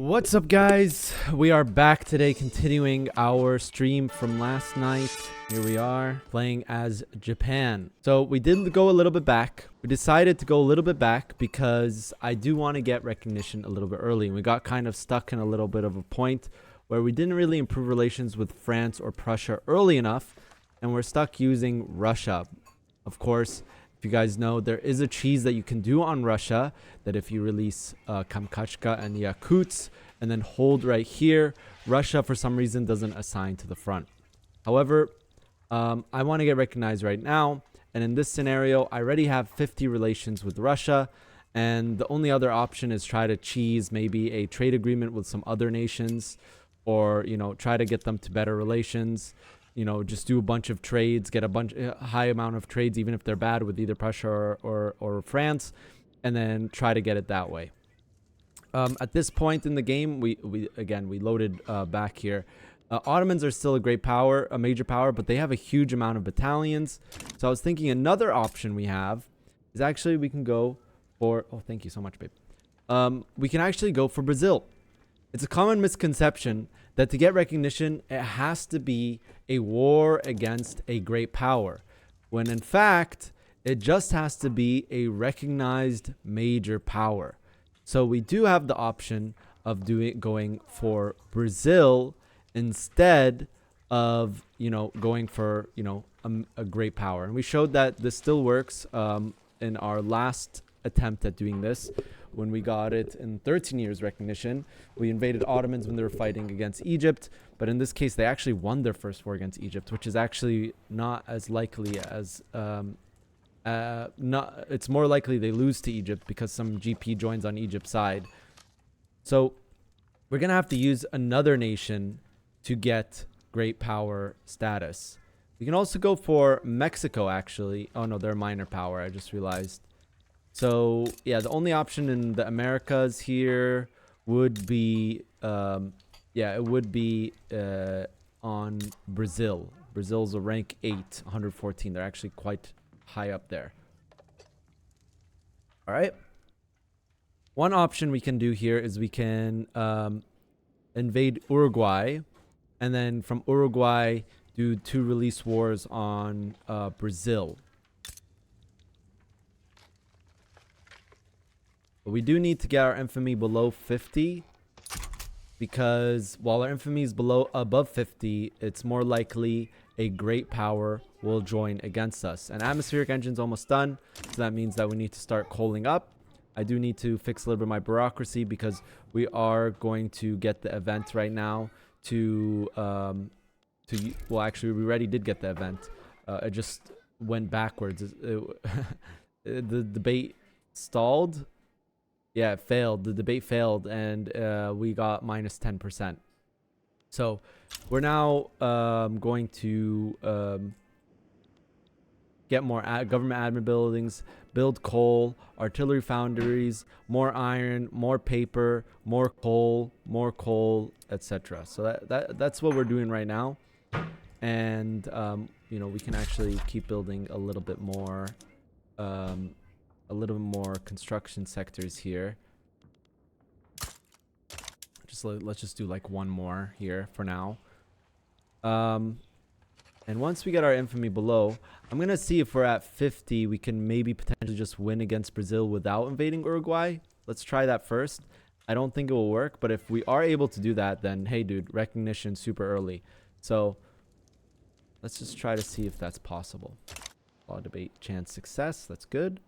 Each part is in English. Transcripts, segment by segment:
What's up, guys? We are back today, continuing our stream from last night. Here we are playing as Japan. So we did go a little bit back. We decided to go a little bit back because I do want to get recognition a little bit early. And we got kind of stuck in a little bit of a point where we didn't really improve relations with France or Prussia early enough, and we're stuck using Russia. Of course, if you guys know, there is a cheese that you can do on Russia that if you release Kamchatka and Yakuts and then hold right here, Russia for some reason doesn't assign to the front. However, I want to get recognized right now, and in this scenario, I already have 50 relations with Russia, and the only other option is try to cheese maybe a trade agreement with some other nations, or try to get them to better relations. Just do a bunch of trades, get a high amount of trades, even if they're bad, with either Prussia or France, and then try to get it that way. At this point in the game, we loaded back here. Ottomans are still a great power, a major power, but they have a huge amount of battalions. So I was thinking another option we have is actually we can go for... Oh, thank you so much, babe. We can actually go for Brazil. It's a common misconception that to get recognition, it has to be a war against a great power, when in fact, it just has to be a recognized major power. So we do have the option of going for Brazil instead of, going for, a great power. And we showed that this still works in our last attempt at doing this. When we got it in 13 years recognition, we invaded Ottomans when they were fighting against Egypt. But in this case, they actually won their first war against Egypt, which is actually not as likely as... it's more likely they lose to Egypt because some GP joins on Egypt's side. So we're going to have to use another nation to get great power status. We can also go for Mexico, actually. Oh, no, they're minor power. I just realized. So, yeah, the only option in the Americas here would be, on Brazil. Brazil's a rank 8, 114. They're actually quite high up there. All right. One option we can do here is we can invade Uruguay, and then from Uruguay do 2 release wars on Brazil. But we do need to get our infamy below 50, because while our infamy is above 50, it's more likely a great power will join against us. And atmospheric engine's almost done, so that means that we need to start coaling up. I do need to fix a little bit of my bureaucracy because we are going to get the event right now well, actually, we already did get the event. It just went backwards. The debate stalled. Yeah, it failed. The debate failed, and we got minus 10%. So we're now going to get more government admin buildings, build coal, artillery foundries, more iron, more paper, more coal, etc. So that's what we're doing right now. And we can actually keep building a little bit more construction sectors here. Let's just do like one more here for now. And once we get our infamy below, I'm gonna see if we're at 50, we can maybe potentially just win against Brazil without invading Uruguay. Let's try that first. I don't think it will work, but if we are able to do that, then hey dude, recognition super early. So let's just try to see if that's possible. Law debate chance success, that's good.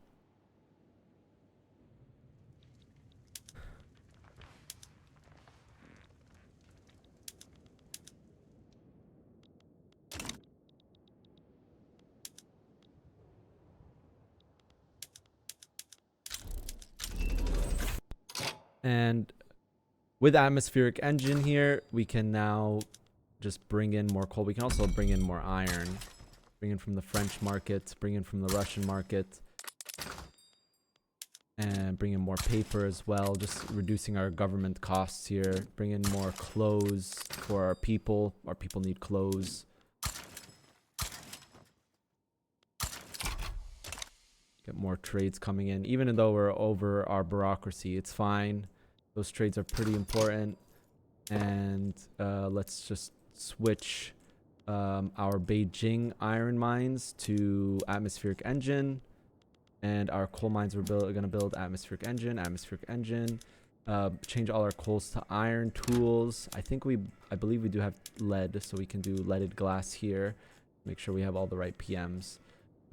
And with atmospheric engine here, we can now just bring in more coal. We can also bring in more iron. Bring in from the French market, bring in from the Russian market. And bring in more paper as well, just reducing our government costs here. Bring in more clothes for our people. Our people need clothes. Get more trades coming in. Even though we're over our bureaucracy, it's fine. Those trades are pretty important. And let's just switch our Beijing iron mines to atmospheric engine. And our coal mines we're going to build atmospheric engine. Change all our coals to iron tools. I believe we do have lead, so we can do leaded glass here. Make sure we have all the right PMs.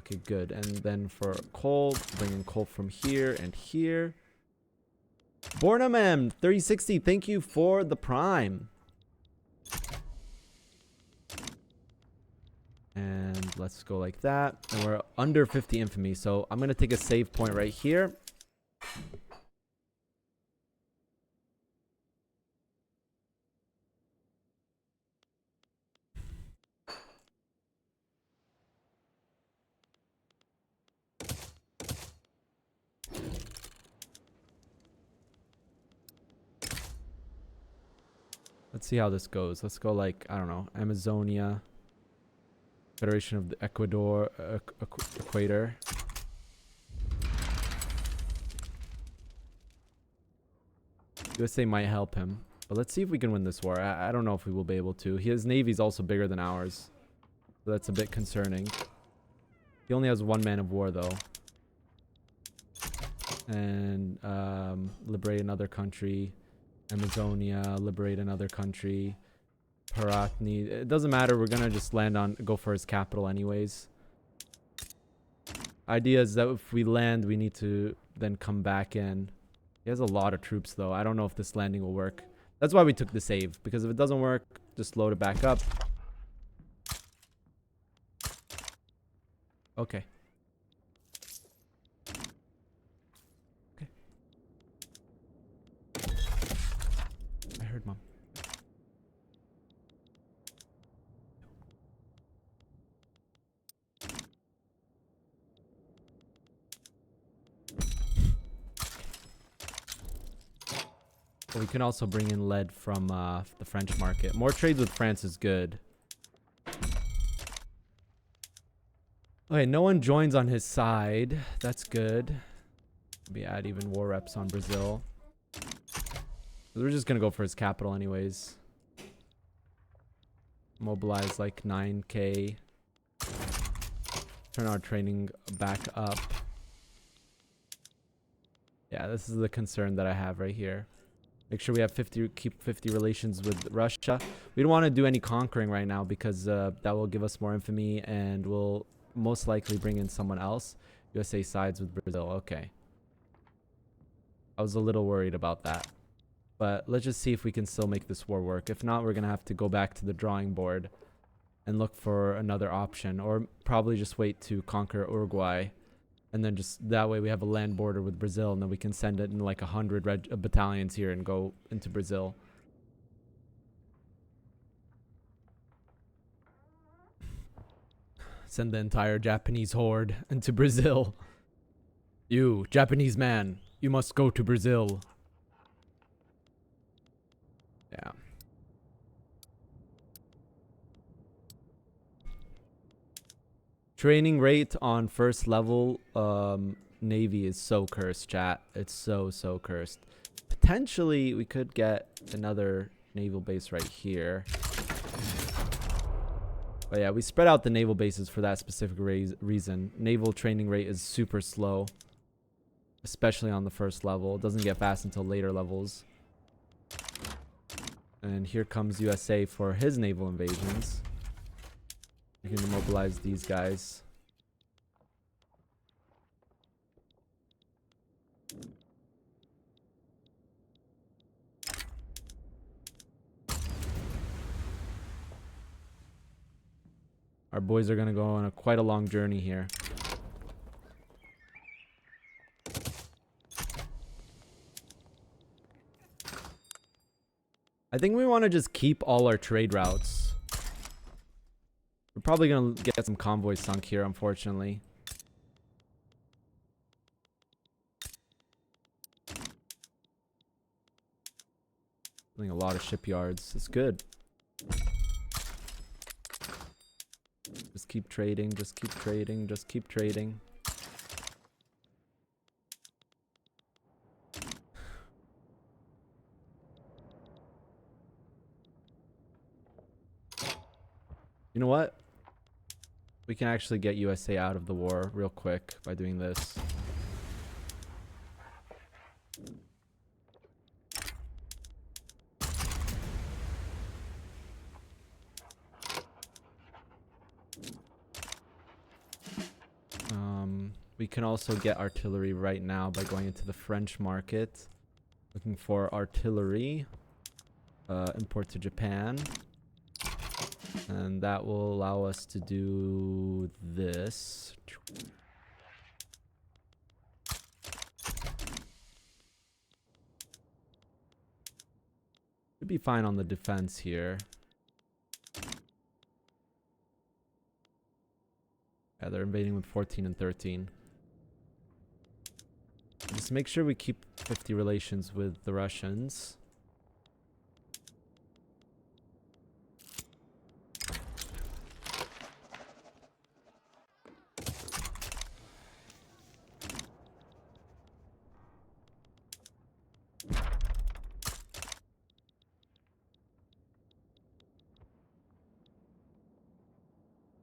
Okay, good. And then for coal, bring in coal from here and here. Bornam 3060, thank you for the prime. And let's go like that. And we're under 50 infamy, so I'm going to take a save point right here. Let's see how this goes. Let's go like, I don't know, Amazonia. Federation of the Equator. USA might help him. But let's see if we can win this war. I don't know if we will be able to. His navy's also bigger than ours. So that's a bit concerning. He only has 1 man of war though. And liberate another country. Amazonia, liberate another country. Paratni. It doesn't matter. We're gonna just go for his capital anyways. Idea is that if we land, we need to then come back in. He has a lot of troops though. I don't know if this landing will work. That's why we took the save. Because if it doesn't work, just load it back up. Okay. I heard mom. But we can also bring in lead from the French market. More trades with France is good. Okay, no one joins on his side. That's good. Maybe add even war reps on Brazil. We're just gonna go for his capital anyways. Mobilize like 9k. Turn our training back up. Yeah, this is the concern that I have right here. Make sure we have keep 50 relations with Russia. We don't want to do any conquering right now because that will give us more infamy and we'll most likely bring in someone else. USA sides with Brazil. Okay. I was a little worried about that. But let's just see if we can still make this war work. If not, we're going to have to go back to the drawing board and look for another option. Or probably just wait to conquer Uruguay. And then just that way we have a land border with Brazil. And then we can send it in like 100 battalions here and go into Brazil. Send the entire Japanese horde into Brazil. You, Japanese man, you must go to Brazil. Yeah. Training rate on first level Navy is so cursed, chat. It's so cursed. Potentially, we could get another naval base right here. But yeah, we spread out the naval bases for that specific reason. Naval training rate is super slow. Especially on the first level. It doesn't get fast until later levels. And here comes USA for his naval invasions. You can mobilize these guys. Our boys are going to go on quite a long journey here. I think we want to just keep all our trade routes. We're probably going to get some convoys sunk here, unfortunately. Building a lot of shipyards. It's good. Just keep trading, just keep trading, just keep trading. You know what? We can actually get USA out of the war real quick by doing this. We can also get artillery right now by going into the French market, looking for artillery, import to Japan, and that will allow us to do this. Should be fine on the defense here. Yeah, they're invading with 14 and 13. Just make sure we keep 50 relations with the Russians.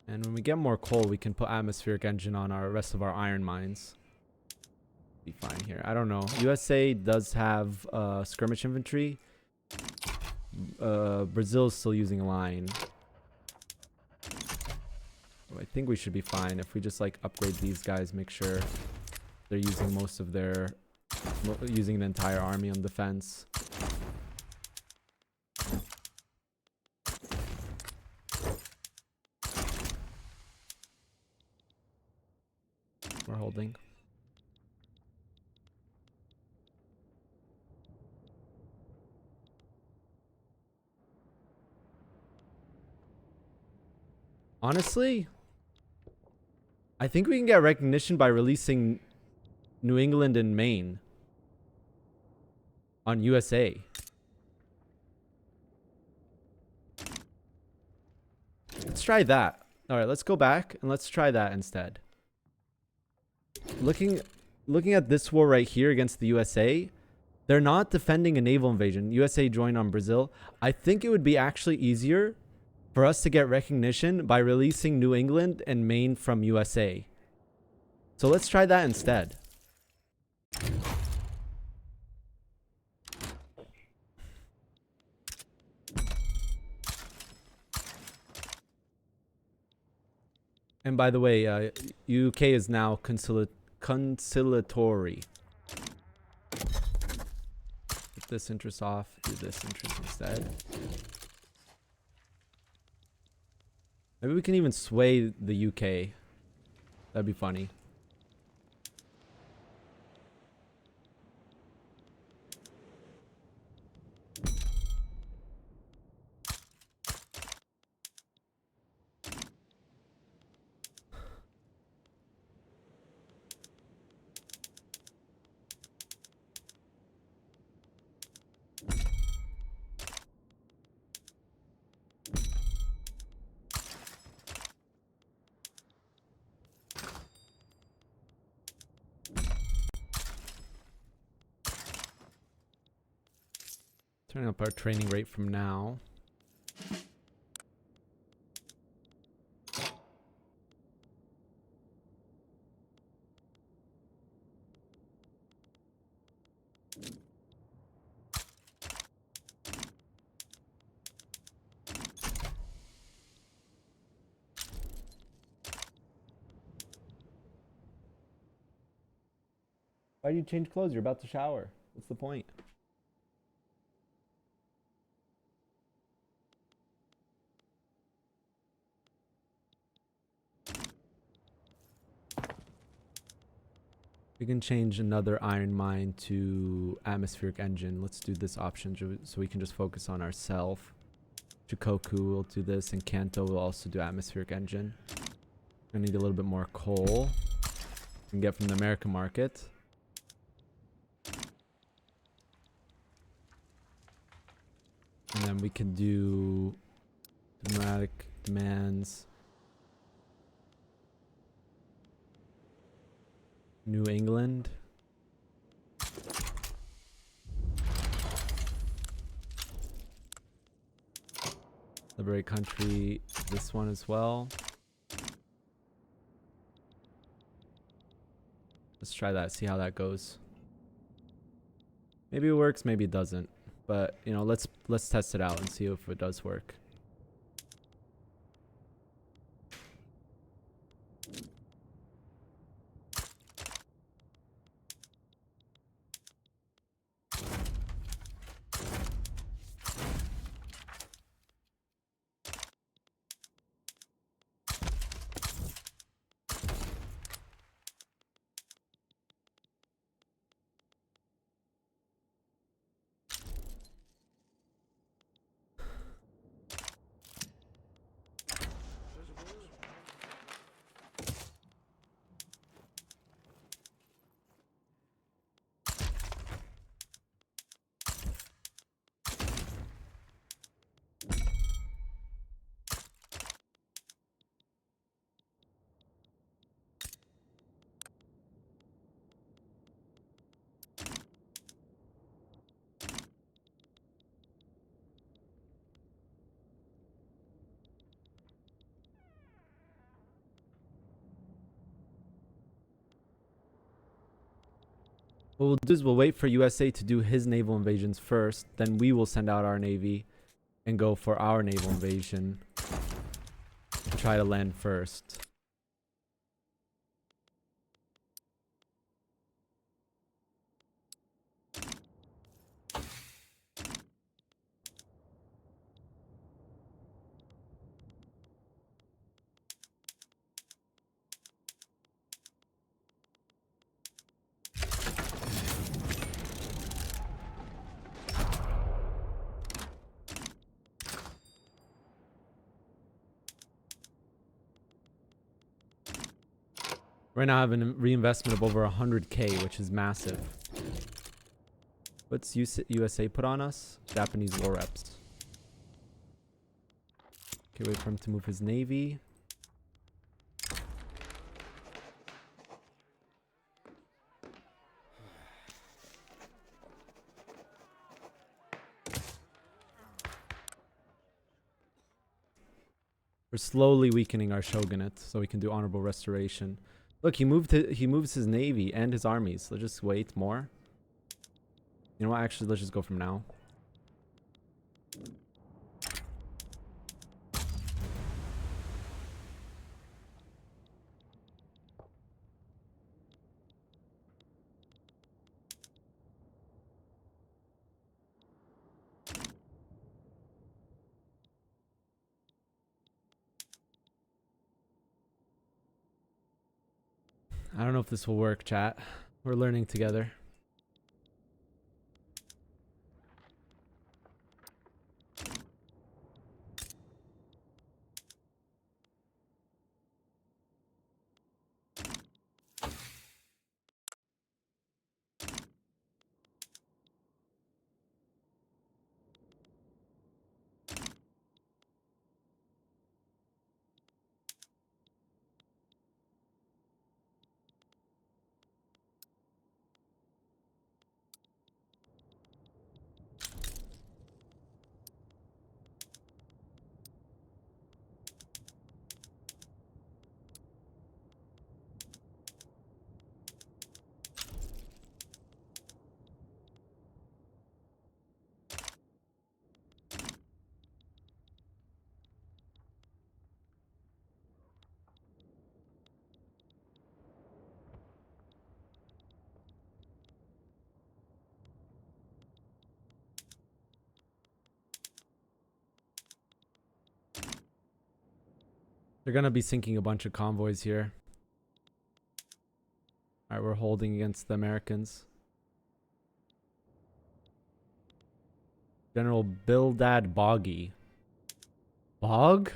And when we get more coal, we can put atmospheric engine on our rest of our iron mines. Be fine here. I don't know. USA does have skirmish infantry. Brazil is still using line. So I think we should be fine if we just like upgrade these guys, make sure they're using most of their using the entire army on defense. We're holding. Honestly, I think we can get recognition by releasing New England and Maine on USA. Let's try that. All right, let's go back and let's try that instead. Looking at this war right here against the USA, they're not defending a naval invasion. USA joined on Brazil. I think it would be actually easier for us to get recognition by releasing New England and Maine from USA. So let's try that instead. And by the way, UK is now conciliatory. Get this interest off, do this interest instead. Maybe we can even sway the UK. That'd be funny. Turning up our training rate from now. Why do you change clothes? You're about to shower. What's the point? We can change another iron mine to atmospheric engine. Let's do this option so we can just focus on ourselves. Shikoku will do this, and Kanto will also do atmospheric engine. I need a little bit more coal. We can get from the American market. And then we can do dramatic demands. New England. Liberate country, this one as well. Let's try that, see how that goes. Maybe it works, maybe it doesn't. But, you know, let's test it out and see if it does work. What we'll do is we'll wait for USA to do his naval invasions first. Then we will send out our navy and go for our naval invasion. And try to land first. Right now I have a reinvestment of over 100k, which is massive. What's USA put on us? Japanese war reps. Okay, wait for him to move his navy. We're slowly weakening our shogunate so we can do honorable restoration. Look, he moves his navy and his armies. Let's just wait more. You know what? Actually, let's just go from now. I don't know if this will work, chat. We're learning together. They're gonna be sinking a bunch of convoys here. Alright, we're holding against the Americans. General Bildad Boggy. Bog?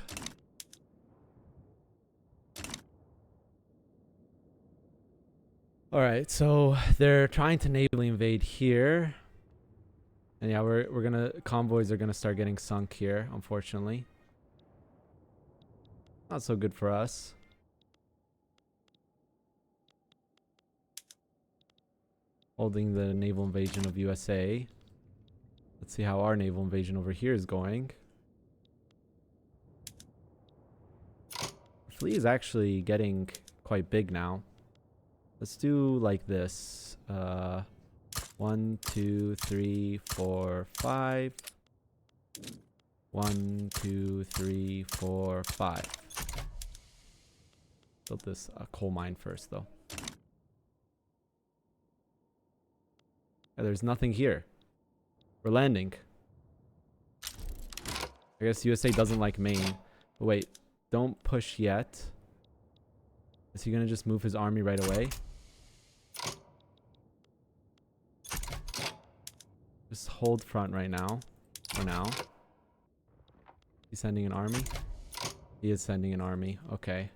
Alright, so they're trying to navally invade here. And yeah, we're gonna convoys are gonna start getting sunk here, unfortunately. Not so good for us. Holding the naval invasion of USA. Let's see how our naval invasion over here is going. fleet is actually getting quite big now. Let's do like this. 1, 2, 3, 4, 5. 1, 2, 3, 4, 5. Build this coal mine first, though. Yeah, there's nothing here. We're landing. I guess USA doesn't like Maine. But wait, don't push yet. Is he gonna just move his army right away? Just hold front right now. For now. He's sending an army? He is sending an army. Okay.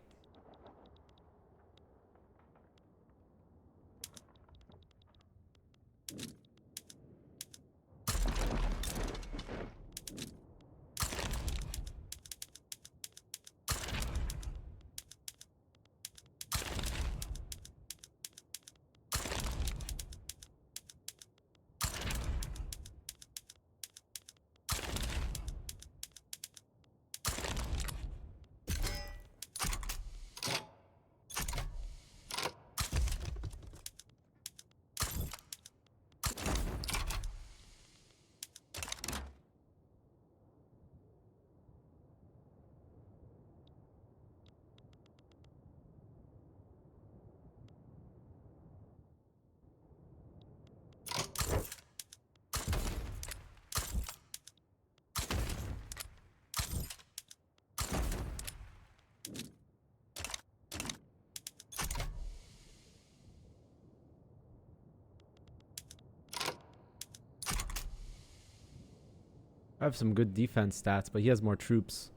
I have some good defense stats, but he has more troops.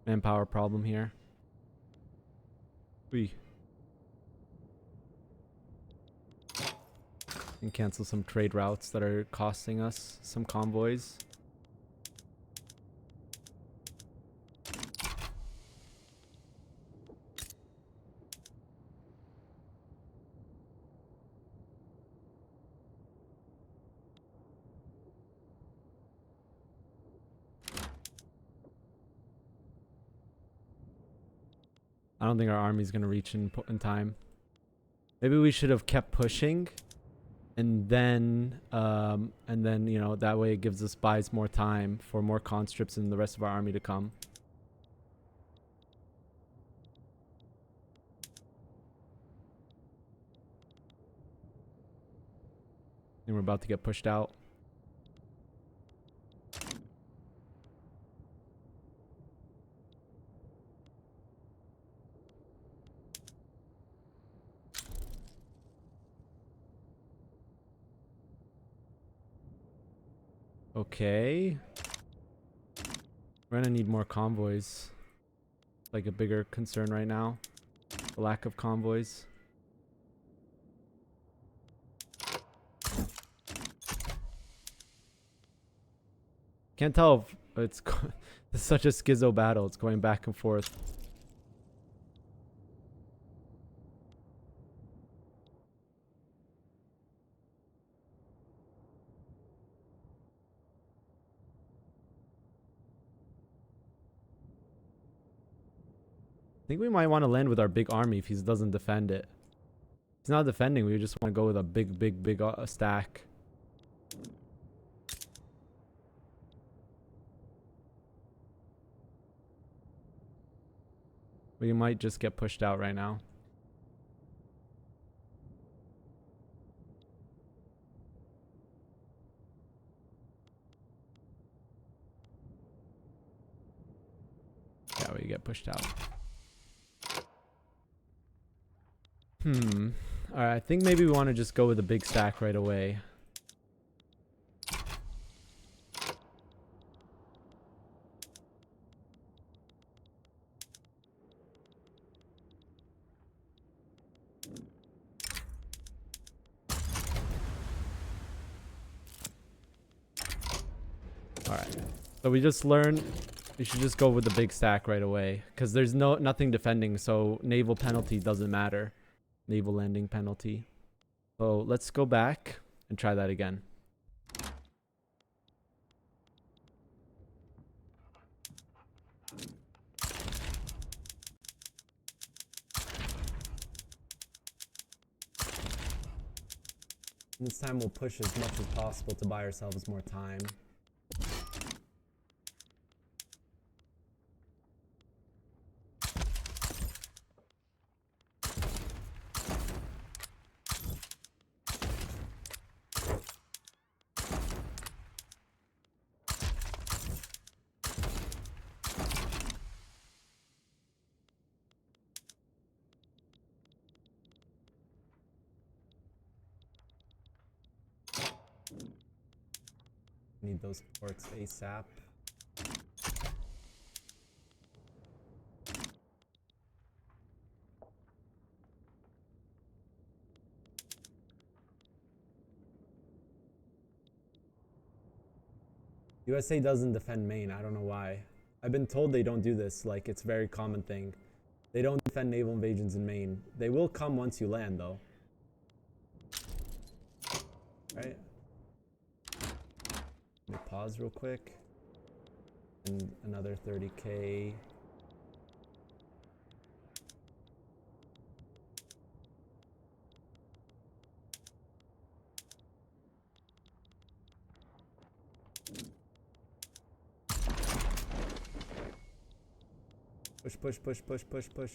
Manpower problem here. We can cancel some trade routes that are costing us some convoys. I don't think our army's gonna reach in time. Maybe we should have kept pushing, and then you know, that way it buys more time for more conscripts and the rest of our army to come. And we're about to get pushed out. Okay. We're gonna need more convoys. Like a bigger concern right now. The lack of convoys. Can't tell if it's it's such a schizo battle. It's going back and forth. I think we might want to land with our big army if he doesn't defend it. If he's not defending, we just want to go with a big stack. We might just get pushed out right now. Yeah, we get pushed out. Alright, I think maybe we want to just go with a big stack right away. Alright, so we just learned we should just go with the big stack right away, because there's nothing defending, so naval penalty doesn't matter. Naval landing penalty. So let's go back and try that again. And this time we'll push as much as possible to buy ourselves more time. Need those ports ASAP. USA doesn't defend Maine. I don't know why. I've been told they don't do this. Like, it's a very common thing. They don't defend naval invasions in Maine. They will come once you land, though. Right? Let me pause real quick. And another 30k. Push, push, push, push, push, push.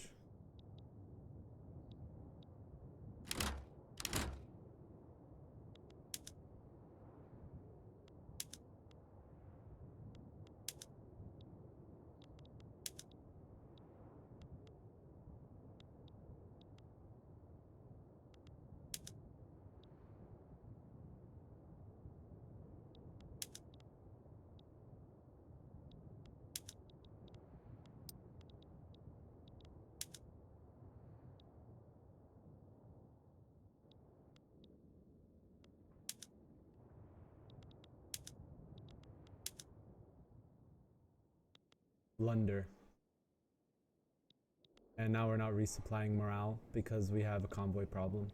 Blunder. And now we're not resupplying morale because we have a convoy problem.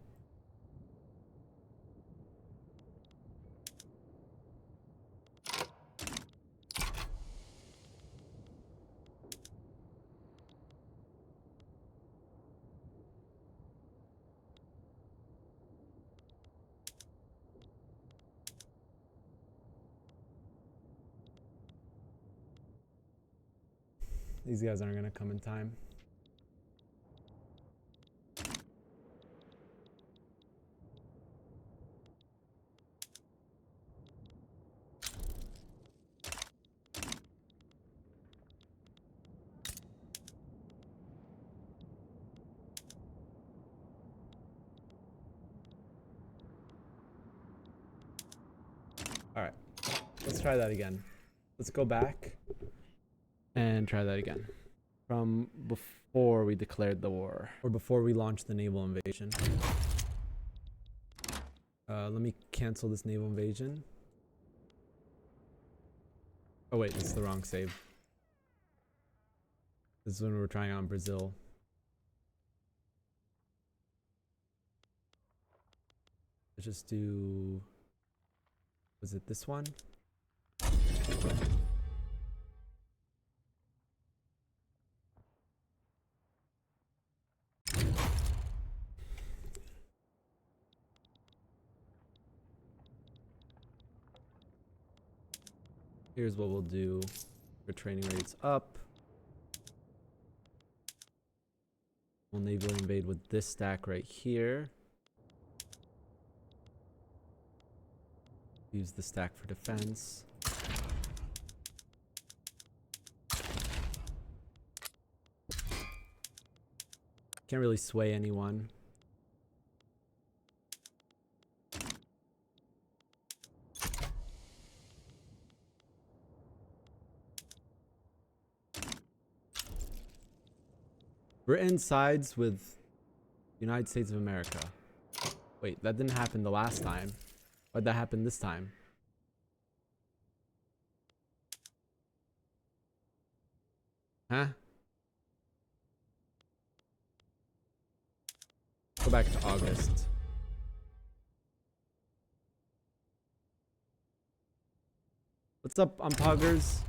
These guys aren't gonna come in time. All right, let's try that again. Let's go back and try that again. From before we declared the war, or before we launched the naval invasion. Let me cancel this naval invasion. Oh wait, this is the wrong save. This is when we were trying out in Brazil. Let's just do... Was it this one? Here's what we'll do. Our training rates up. We'll naval invade with this stack right here. Use the stack for defense. Can't really sway anyone. We're in sides with the United States of America. Wait, that didn't happen the last time. Why'd that happen this time? Huh? Go back to August. What's up, Unpoggers?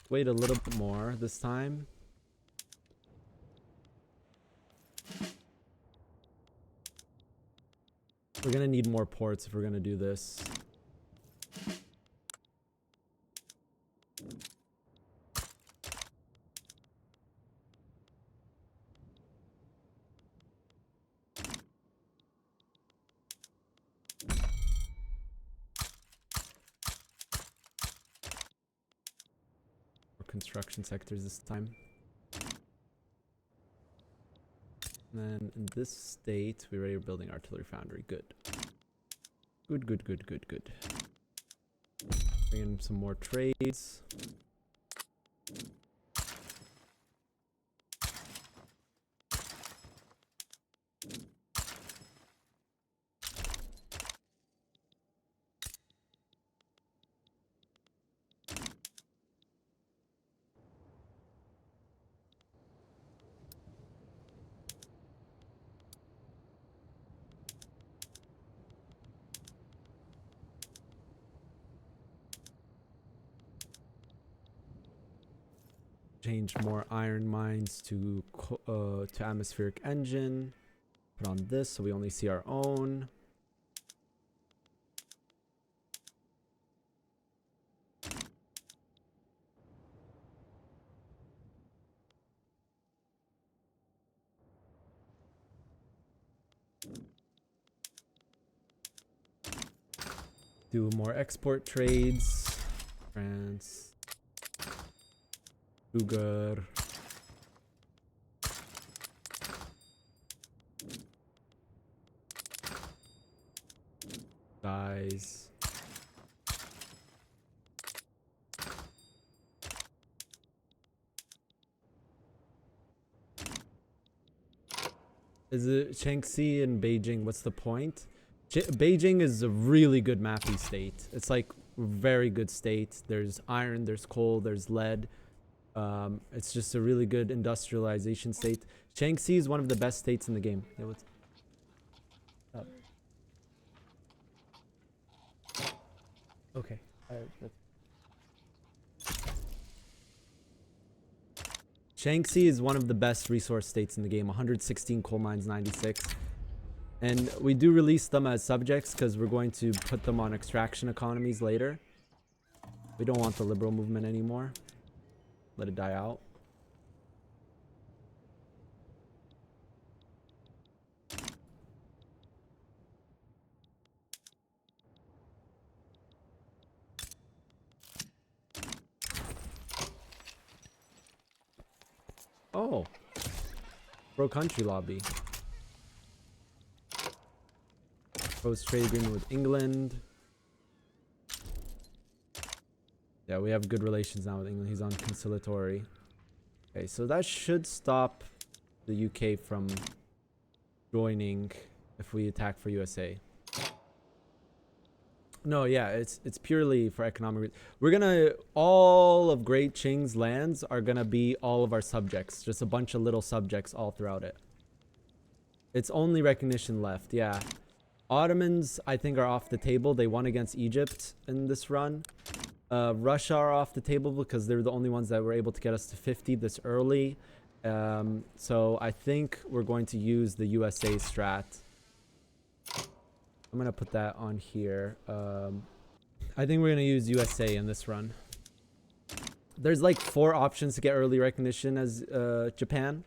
Wait a little bit more this time. We're gonna need more ports if we're gonna do this. Construction sectors this time. And then in this state, we already are building artillery foundry. Good. Good, good, good, good, good. Bring in some more trades. Change more iron mines to atmospheric engine. Put on this so we only see our own. Do more export trades. France. Sugar. Dyes. Is it Shaanxi and Beijing? What's the point? Beijing is a really good mappy state. It's like very good state. There's iron, there's coal, there's lead. It's just a really good industrialization state. Shaanxi is one of the best states in the game. Yeah, what's up? Okay. Shaanxi is one of the best resource states in the game. 116 coal mines, 96. And we do release them as subjects because we're going to put them on extraction economies later. We don't want the liberal movement anymore. Let it die out. Oh. Pro country lobby. Post trade agreement with England. Yeah, we have good relations now with England. He's on conciliatory. Okay, so that should stop the UK from joining if we attack for USA. No, yeah, it's purely for economic. We're gonna, all of Great Qing's lands are gonna be all of our subjects, just a bunch of little subjects all throughout it. It's only recognition left, yeah. Ottomans, I think, are off the table. They won against Egypt in this run. Russia are off the table because they're the only ones that were able to get us to 50 this early. So I think we're going to use the USA strat. I'm going to put that on here. I think we're going to use USA in this run. There's like 4 options to get early recognition as Japan.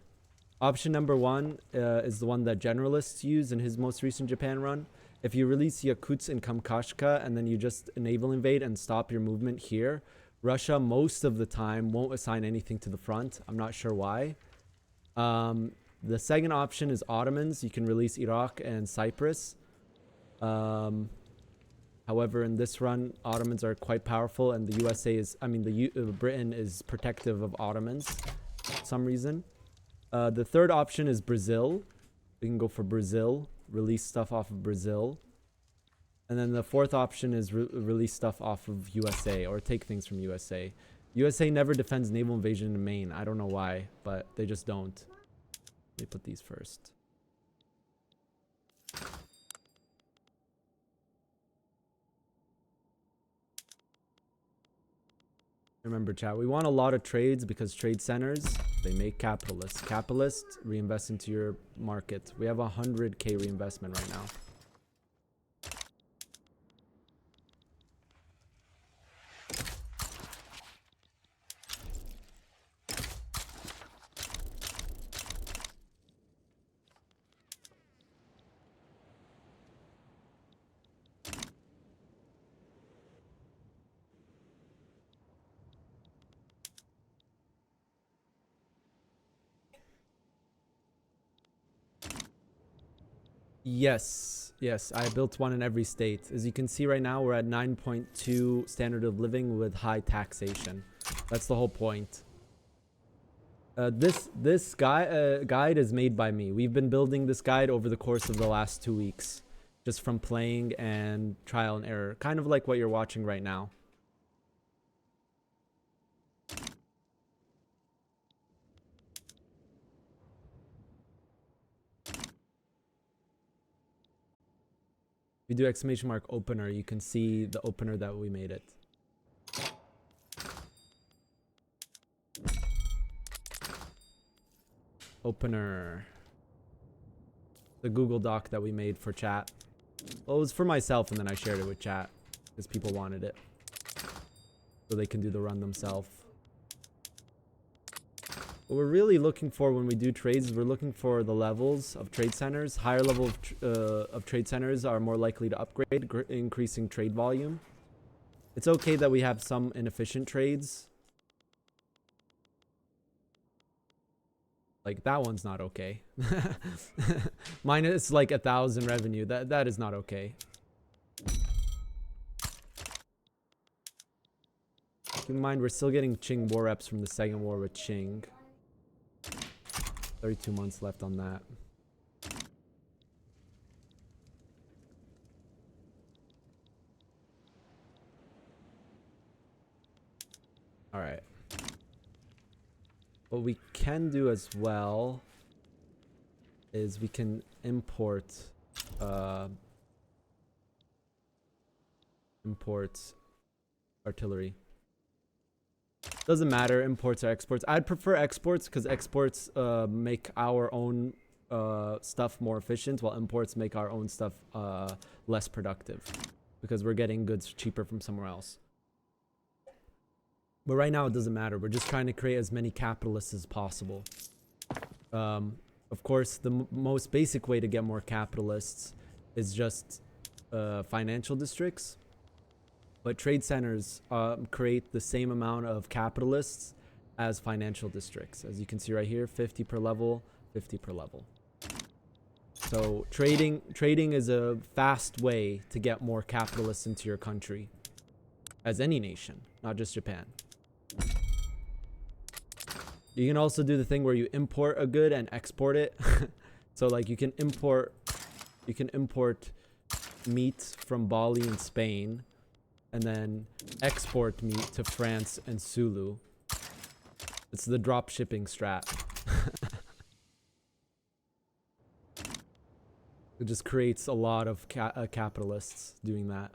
Option number 1 is the one that generalists use in his most recent Japan run. If you release Yakutsk and Kamchatka and then you just naval invade and stop your movement here, Russia most of the time won't assign anything to the front. I'm not sure why. The second option is Ottomans. You can release Iraq and Cyprus. However, in this run, Ottomans are quite powerful and the USA is, Britain is protective of Ottomans for some reason. The third option is Brazil. We can go for Brazil, release stuff off of Brazil. And then the fourth option is release stuff off of USA or take things from USA. USA never defends naval invasion in Maine. I don't know why, but they just don't. Let me put these first. Remember, chat, we want a lot of trades because trade centers, they make capitalists. Capitalists reinvest into your market. We have 100K reinvestment right now. Yes, yes, I built one in every state. As you can see right now, we're at 9.2 standard of living with high taxation. That's the whole point. This guide is made by me. We've been building this guide over the course of the last 2 weeks, just from playing and trial and error, kind of like what you're watching right now. If you do exclamation mark opener, you can see the opener that we made it. Opener. The Google Doc that we made for chat. Well, it was for myself and then I shared it with chat because people wanted it. So they can do the run themselves. What we're really looking for when we do trades is we're looking for the levels of trade centers. Higher level of trade centers are more likely to upgrade, increasing trade volume. It's okay that we have some inefficient trades. Like that one's not okay. Minus like 1,000 revenue. That is not okay. Keep in mind we're still getting Qing war reps from the second war with Qing. 32 months left on that. All right. What we can do as well is we can import artillery. Doesn't matter, imports or exports. I'd prefer exports because exports make our own stuff more efficient, while imports make our own stuff less productive because we're getting goods cheaper from somewhere else. But right now it doesn't matter. We're just trying to create as many capitalists as possible. Of course, the most basic way to get more capitalists is just financial districts. But trade centers create the same amount of capitalists as financial districts. As you can see right here, 50 per level, 50 per level. So trading is a fast way to get more capitalists into your country. As any nation, not just Japan. You can also do the thing where you import a good and export it. So like you can import meat from Bali and Spain and then export meat to France and Sulu. It's the drop shipping strat. It just creates a lot of capitalists doing that.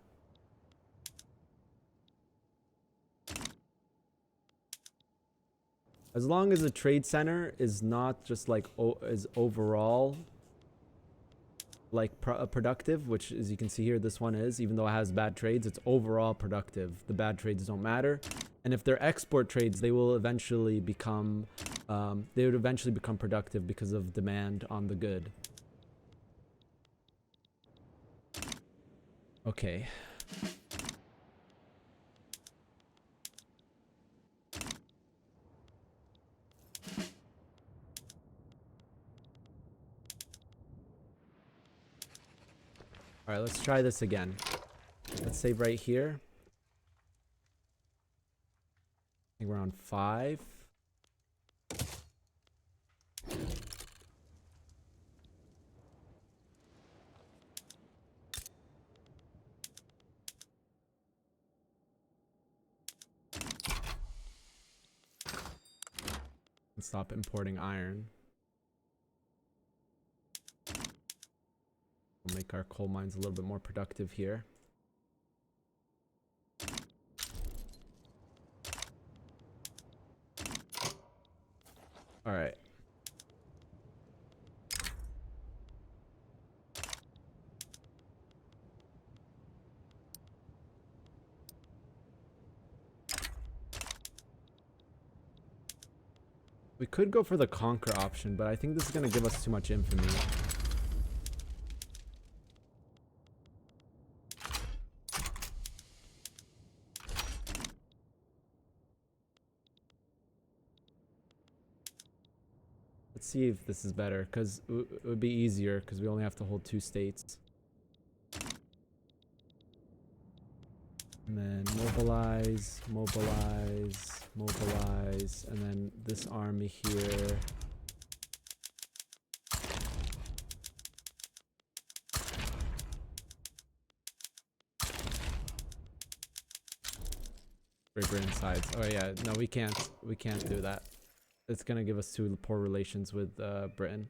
As long as a trade center is not just like is overall like productive, which as you can see here, this one is, even though it has bad trades, it's overall productive. The bad trades don't matter. And if they're export trades, they will eventually become, productive because of demand on the good. Okay. All right, let's try this again. Let's save right here. I think we're on 5. And stop importing iron. We'll make our coal mines a little bit more productive here. All right. We could go for the conquer option, but I think this is going to give us too much infamy. Let's see if this is better, because it would be easier, because we only have to hold 2 states. And then mobilize, mobilize, mobilize, and then this army here. Great Britain sides. Oh yeah, no, we can't do that. It's gonna give us too poor relations with Britain.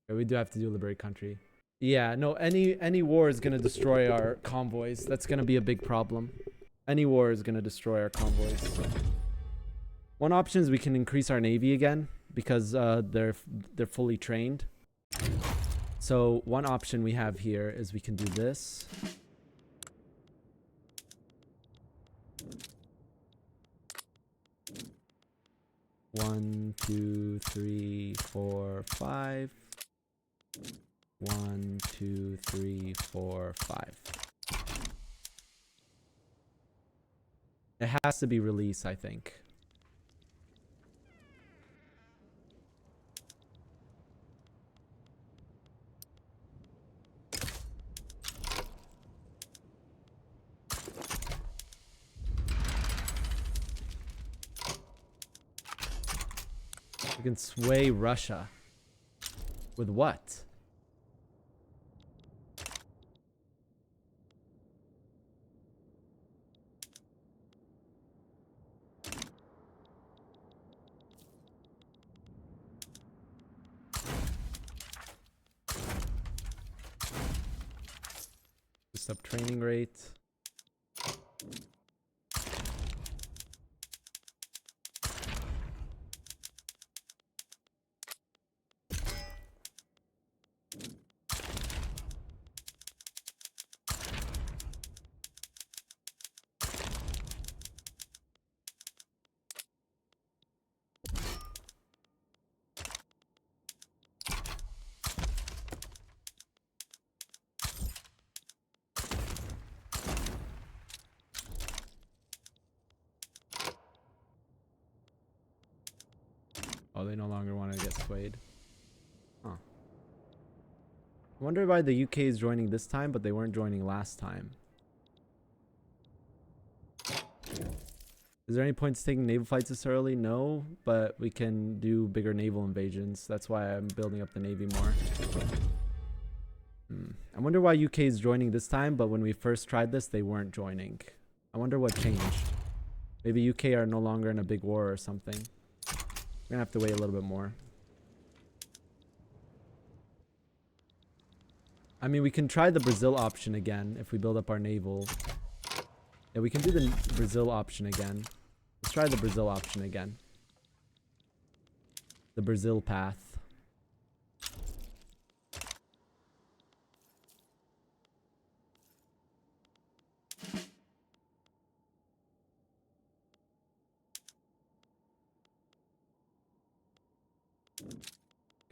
But we do have to do liberate country. Yeah, no, any war is gonna destroy our convoys. That's gonna be a big problem. Any war is gonna destroy our convoys. One option is we can increase our navy again because they're fully trained. So one option we have here is we can do this. One, two, three, four, five. 1, 2, 3, 4, 5. It has to be release, I think. We can sway Russia. With what? Boost up training rate. Oh, they no longer want to get swayed. Huh. I wonder why the UK is joining this time, but they weren't joining last time. Is there any point to taking naval fights this early? No, but we can do bigger naval invasions. That's why I'm building up the navy more. I wonder why UK is joining this time, but when we first tried this, they weren't joining. I wonder what changed. Maybe UK are no longer in a big war or something. We're gonna have to wait a little bit more. I mean, we can try the Brazil option again if we build up our naval. Yeah, we can do the Brazil option again. Let's try the Brazil option again. The Brazil path.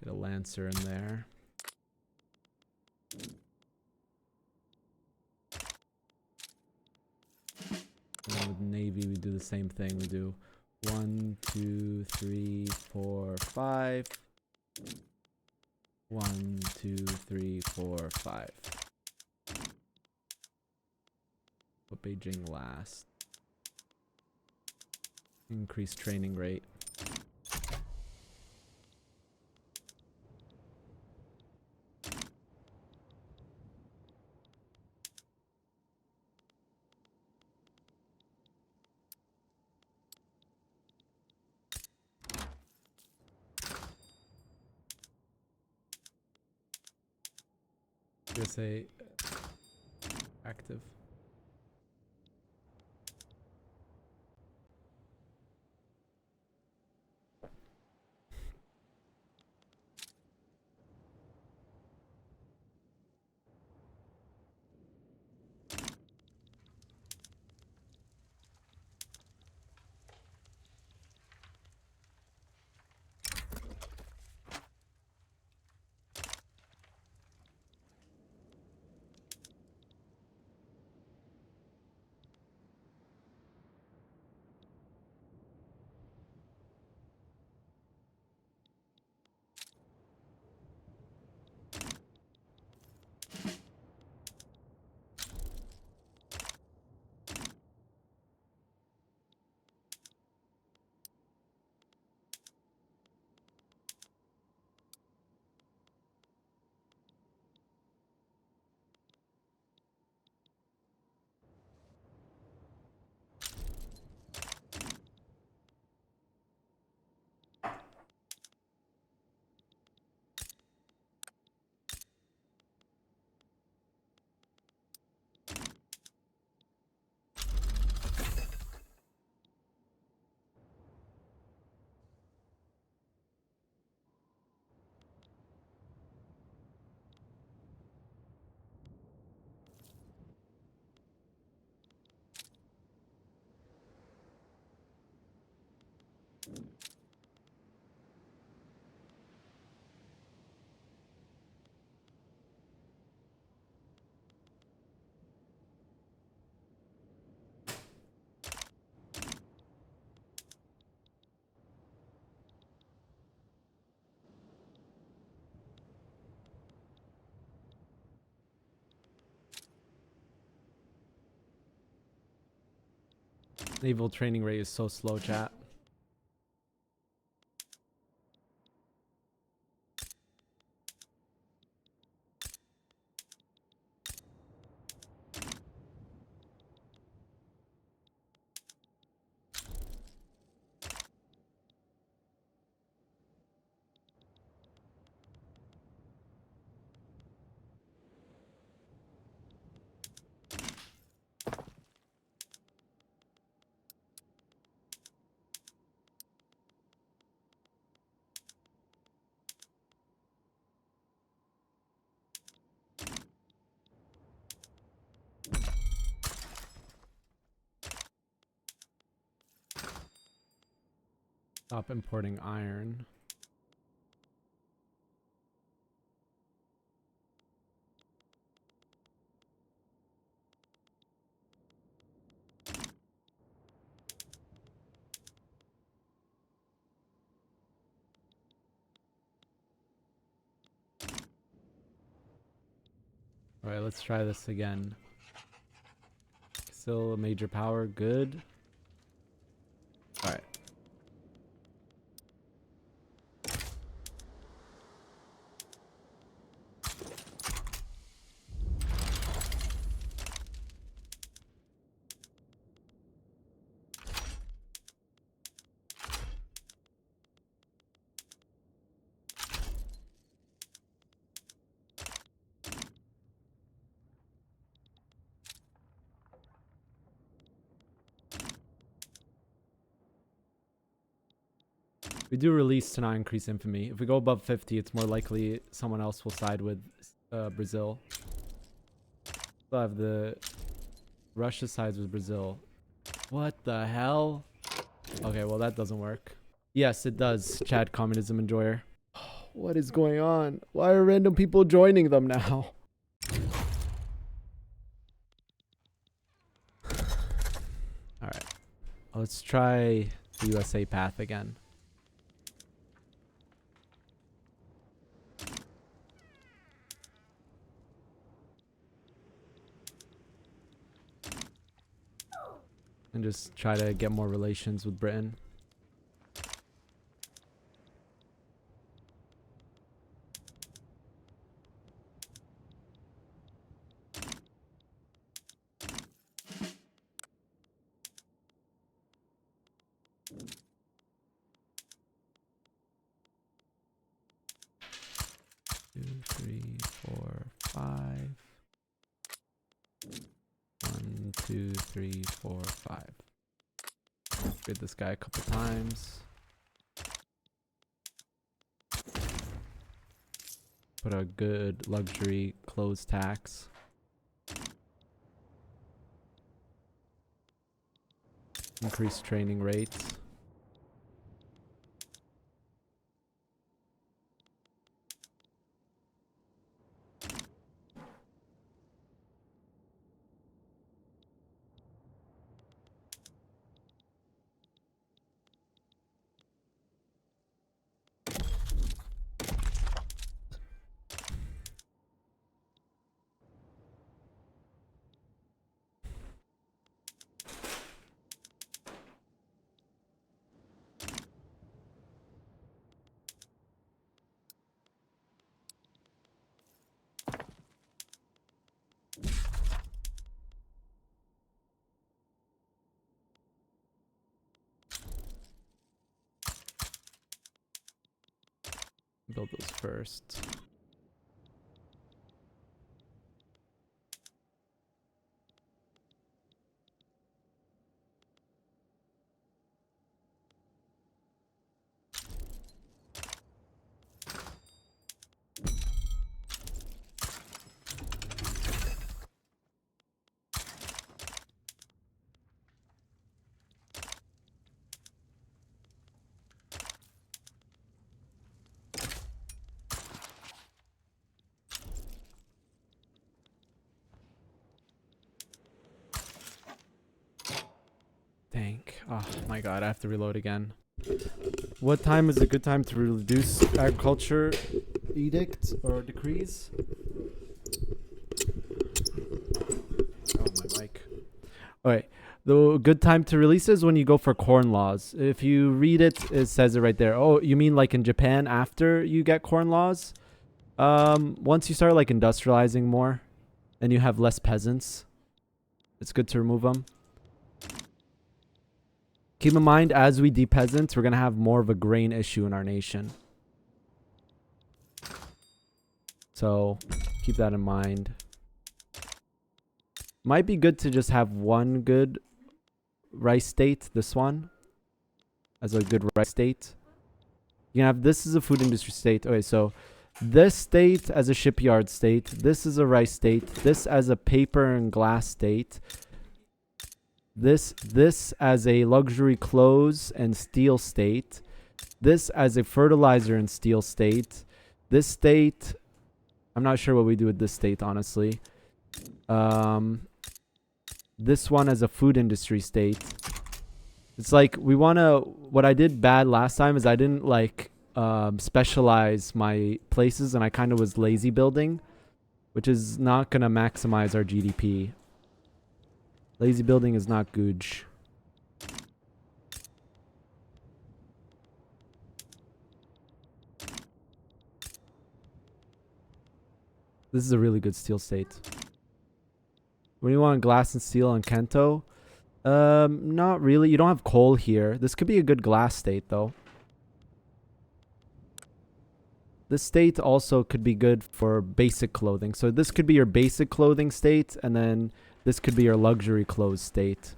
Get a Lancer in there. And with Navy, we do the same thing. We do 1, 2, 3, 4, 5. 1, 2, 3, 4, 5. Put Beijing last. Increase training rate. USA active. Naval training rate is so slow, chat. Stop importing iron. All right, let's try this again. Still a major power, good. All right. We do release to not increase infamy. If we go above 50, it's more likely someone else will side with Brazil. Still have the Russia sides with Brazil. What the hell? Okay, well that doesn't work. Yes, it does. Chad, communism enjoyer. What is going on? Why are random people joining them now? All right, let's try the USA path again. And just try to get more relations with Britain. Two, three, four, five. 1, 2, 3, 4, 5. Upgrade this guy a couple times. Put a good luxury clothes tax. Increase training rates. Build those first. Tank. Oh my god, I have to reload again. What time is a good time to reduce agriculture edict or decrees? Oh, my mic. Alright. The good time to release is when you go for corn laws. If you read it, it says it right there. Oh, you mean like in Japan after you get corn laws? Once you start like industrializing more and you have less peasants, it's good to remove them. Keep in mind, as we de-peasant, we're going to have more of a grain issue in our nation. So keep that in mind. Might be good to just have one good rice state, this one, as a good rice state. You can have this as a food industry state. Okay, so this state as a shipyard state, this is a rice state, this as a paper and glass state, this as a luxury clothes and steel state, this as a fertilizer and steel state, this state, I'm not sure what we do with this state, honestly. This one as a food industry state. It's like we want to, what I did bad last time is I didn't like specialize my places, and I kind of was lazy building, which is not going to maximize our GDP. Lazy building is not good. This is a really good steel state. What do you want? Glass and steel and Kento? Not really. You don't have coal here. This could be a good glass state, though. This state also could be good for basic clothing. So this could be your basic clothing state, and then this could be your luxury clothes state.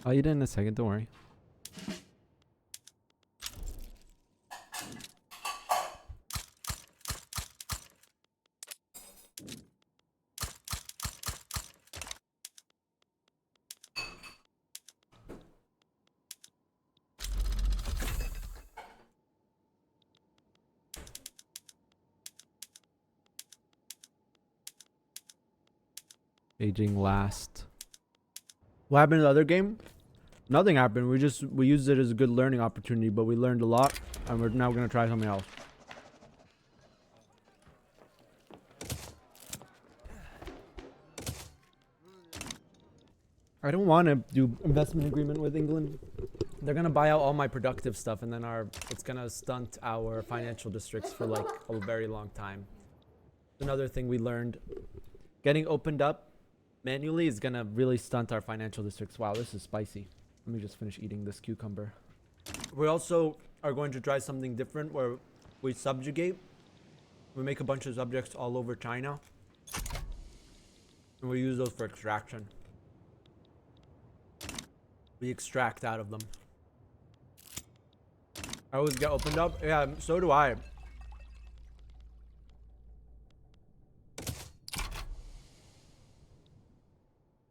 I'll eat it in a second, don't worry. Aging last. What happened in the other game? Nothing happened. We used it as a good learning opportunity, but we learned a lot, and we're now gonna try something else. I don't want to do investment agreement with England. They're gonna buy out all my productive stuff, and then it's gonna stunt our financial districts for like a very long time. Another thing we learned, getting opened up manually is gonna really stunt our financial districts. Wow, this is spicy. Let me just finish eating this cucumber. We also are going to try something different where we subjugate. We make a bunch of subjects all over China, and we use those for extraction. We extract out of them. I always get opened up. Yeah, so do I.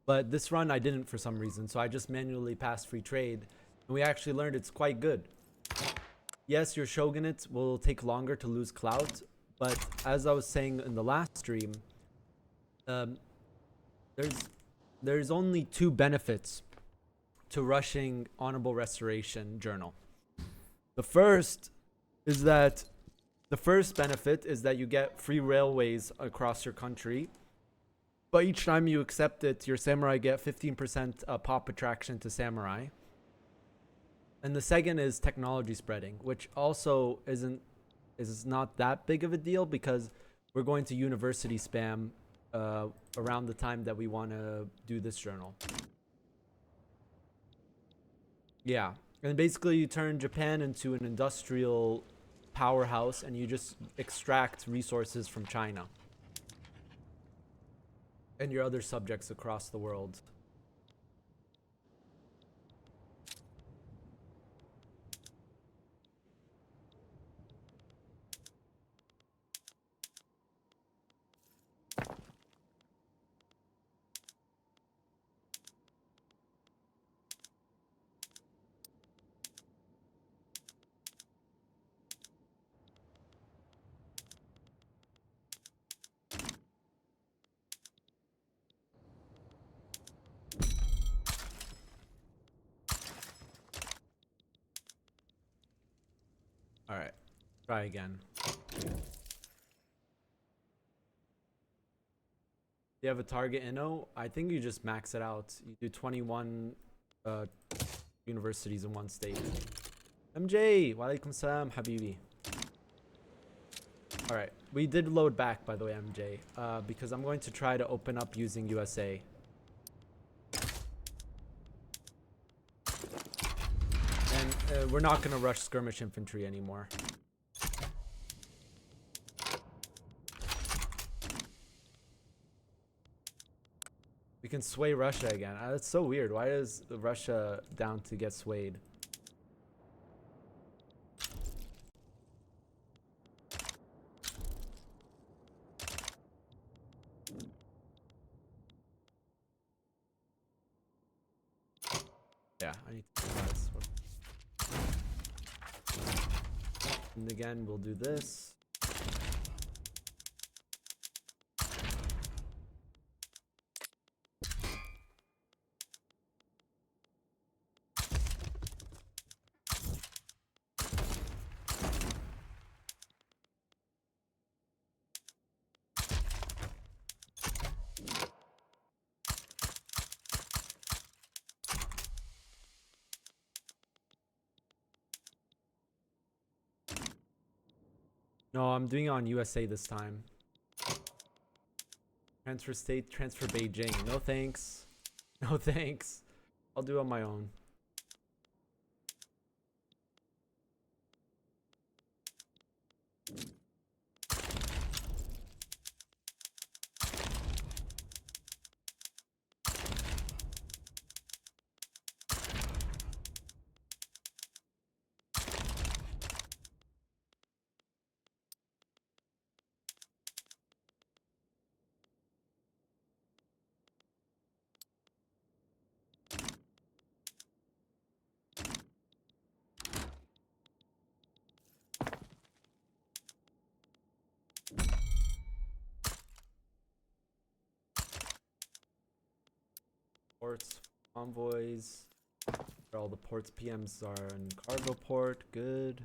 But this run I didn't for some reason, so I just manually passed free trade, and we actually learned it's quite good. Yes, your shogunate will take longer to lose clout, but as I was saying in the last stream, there's only two benefits to rushing Honorable Restoration Journal. The first benefit is that you get free railways across your country. But each time you accept it, your samurai get 15% pop attraction to samurai. And the second is technology spreading, which also is not that big of a deal because we're going to university spam around the time that we want to do this journal. Yeah, and basically you turn Japan into an industrial powerhouse, and you just extract resources from China and your other subjects across the world. All right, try again. You have a target inno? I think you just max it out. You do 21 universities in one state. MJ, walaikum salam, habibi. All right, we did load back, by the way, MJ, because I'm going to try to open up using USA. And we're not going to rush skirmish infantry anymore. We can sway Russia again. That's so weird. Why is Russia down to get swayed? Yeah, I need to do this. And again, we'll do this. No, I'm doing it on USA this time. Transfer state, transfer Beijing. No thanks. No thanks. I'll do it on my own. Ports, convoys. Where all the ports PMs are in cargo port. Good.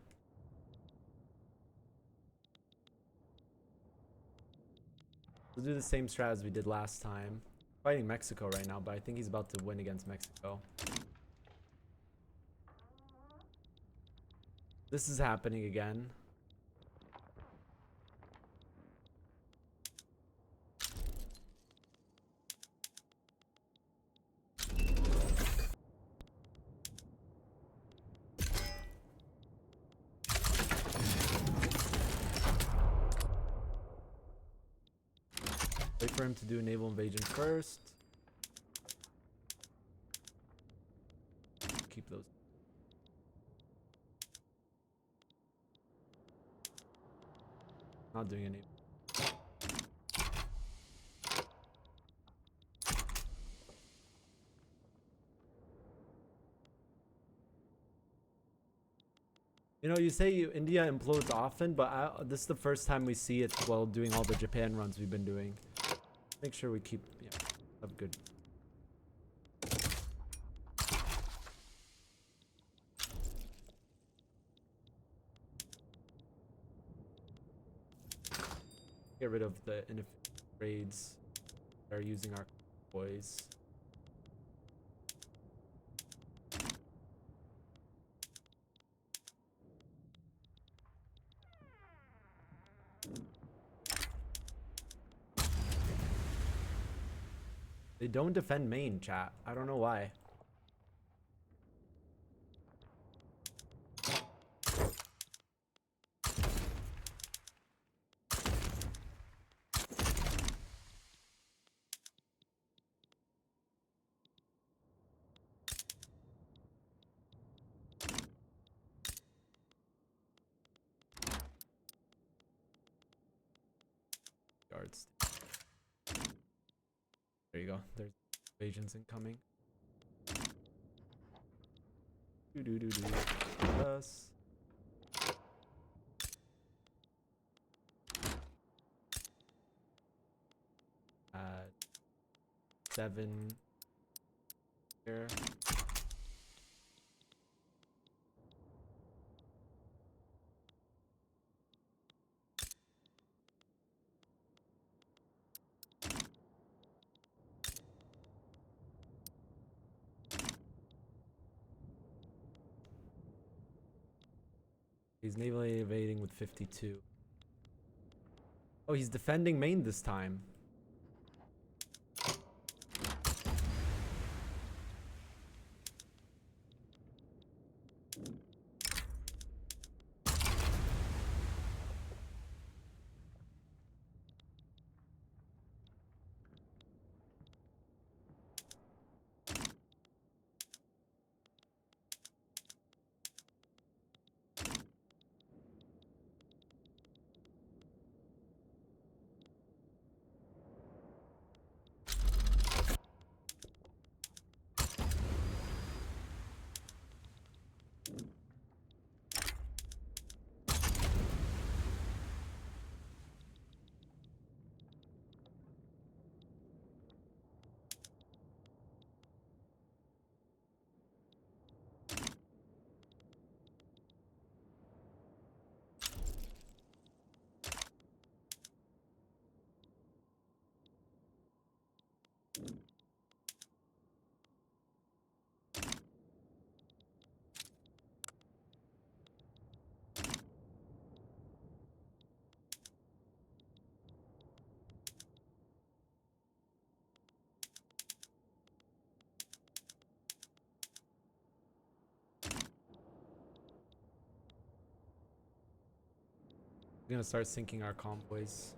We'll do the same strat as we did last time. Fighting Mexico right now, but I think he's about to win against Mexico. This is happening again. Wait for him to do a naval invasion first. Keep those. Not doing any. You know, you say India implodes often, but this is the first time we see it while doing all the Japan runs we've been doing. Make sure we keep, yeah, up good. Get rid of the inefficient raids that are using our boys. They don't defend main, chat. I don't know why. Guards. There you go. There's invasions incoming. Us. Add 7 here. He's navally evading with 52. Oh, he's defending main this time. We're gonna start sinking our convoys.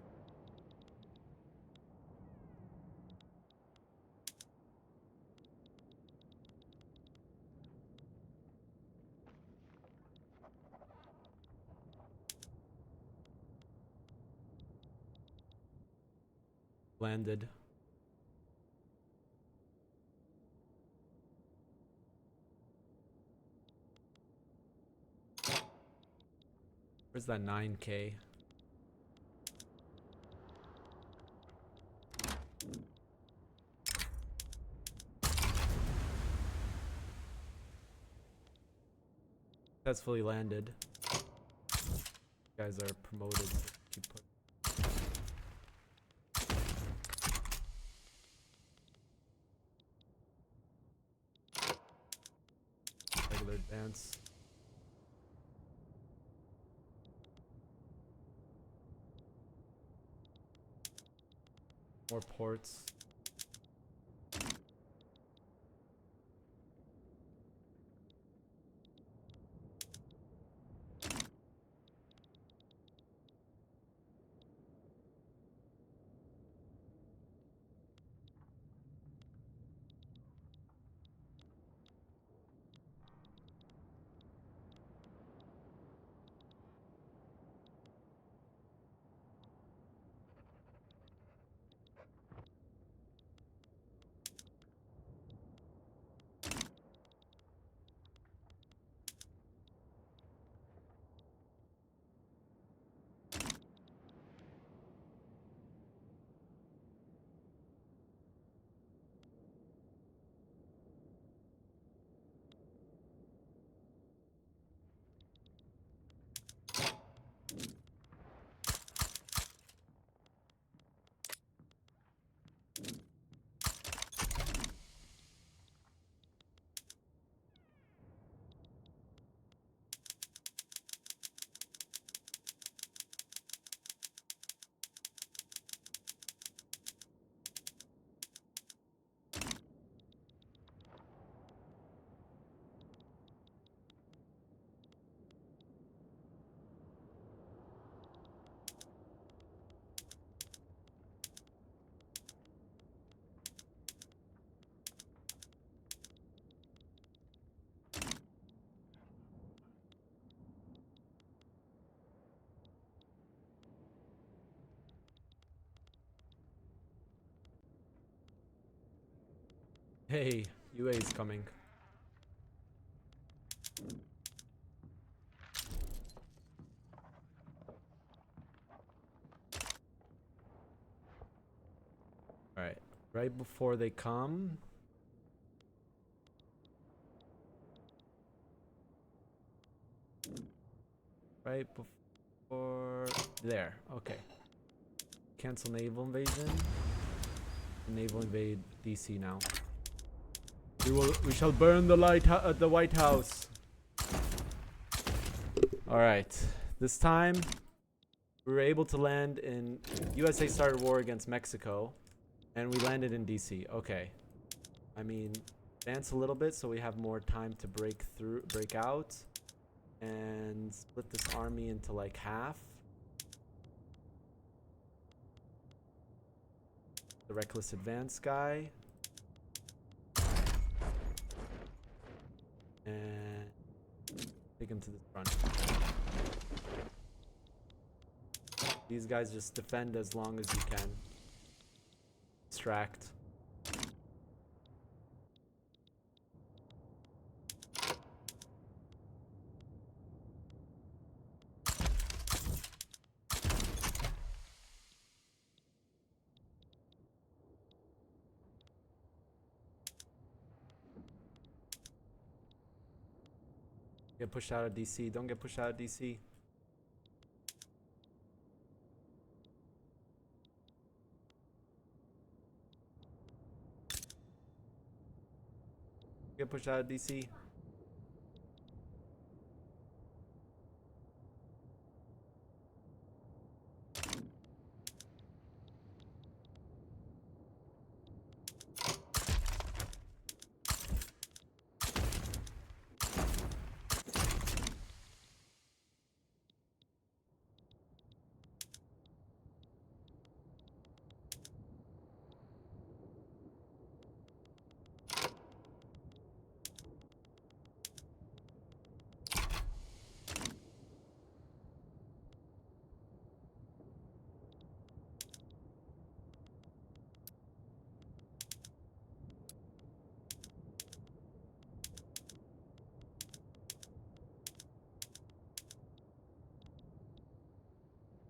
Landed. Where's that 9K? That's fully landed. You guys are promoted. Keep put. Regular advance. More ports. Hey, UA is coming. Alright, right before they come. Right before there. Okay. Cancel naval invasion. Naval invade DC now. We shall burn the White House. All right. This time, we were able to land in... USA started war against Mexico, and we landed in DC. Okay. I mean, advance a little bit so we have more time to break out, and split this army into like half. The reckless advance guy. And take him to the front. These guys just defend as long as you can. Distract. Get pushed out of DC. Don't get pushed out of DC. Get pushed out of DC.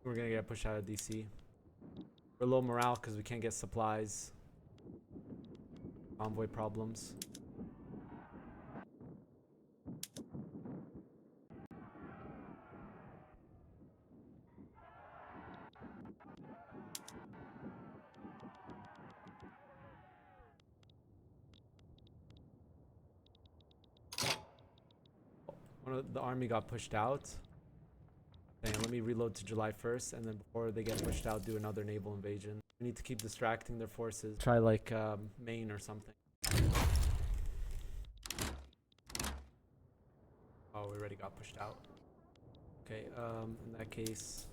We're gonna get pushed out of DC. We're low morale because we can't get supplies. Convoy problems. One of the army got pushed out. Dang, let me reload to July 1st, and then before they get pushed out, do another naval invasion. We need to keep distracting their forces. Try like Maine or something. Oh, we already got pushed out. Okay, in that case...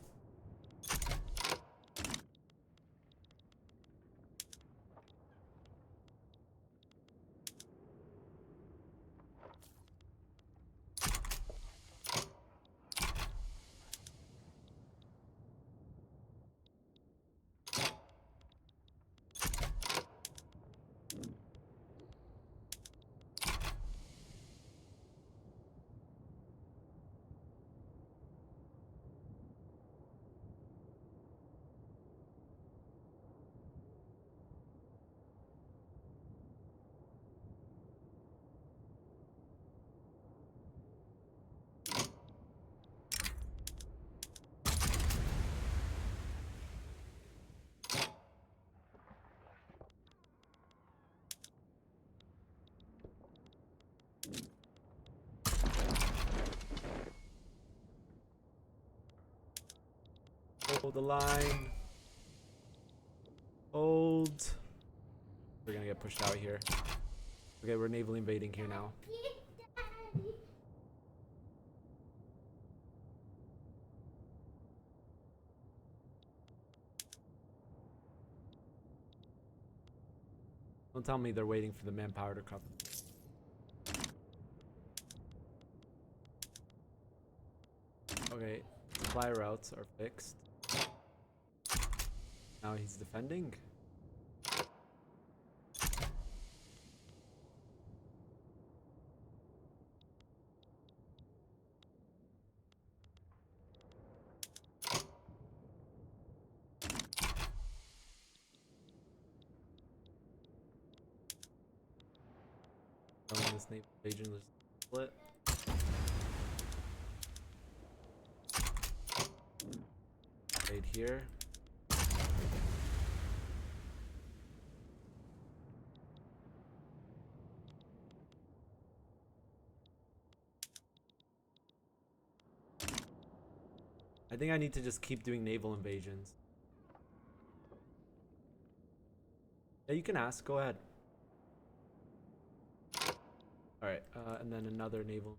Hold the line. Hold. We're gonna get pushed out here. Okay, we're naval invading here now. Don't tell me they're waiting for the manpower to come. Okay, supply routes are fixed. Now he's defending. This naval invasion was split. Right here. I think I need to just keep doing naval invasions. Yeah, you can ask. Go ahead. Alright, and then another naval.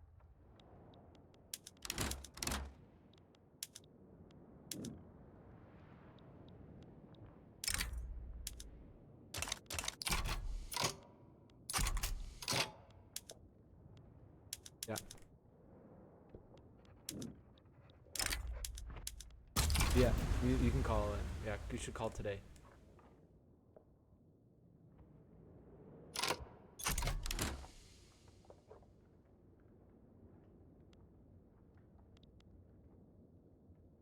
Yeah. Yeah, you can call it. Yeah, you should call today.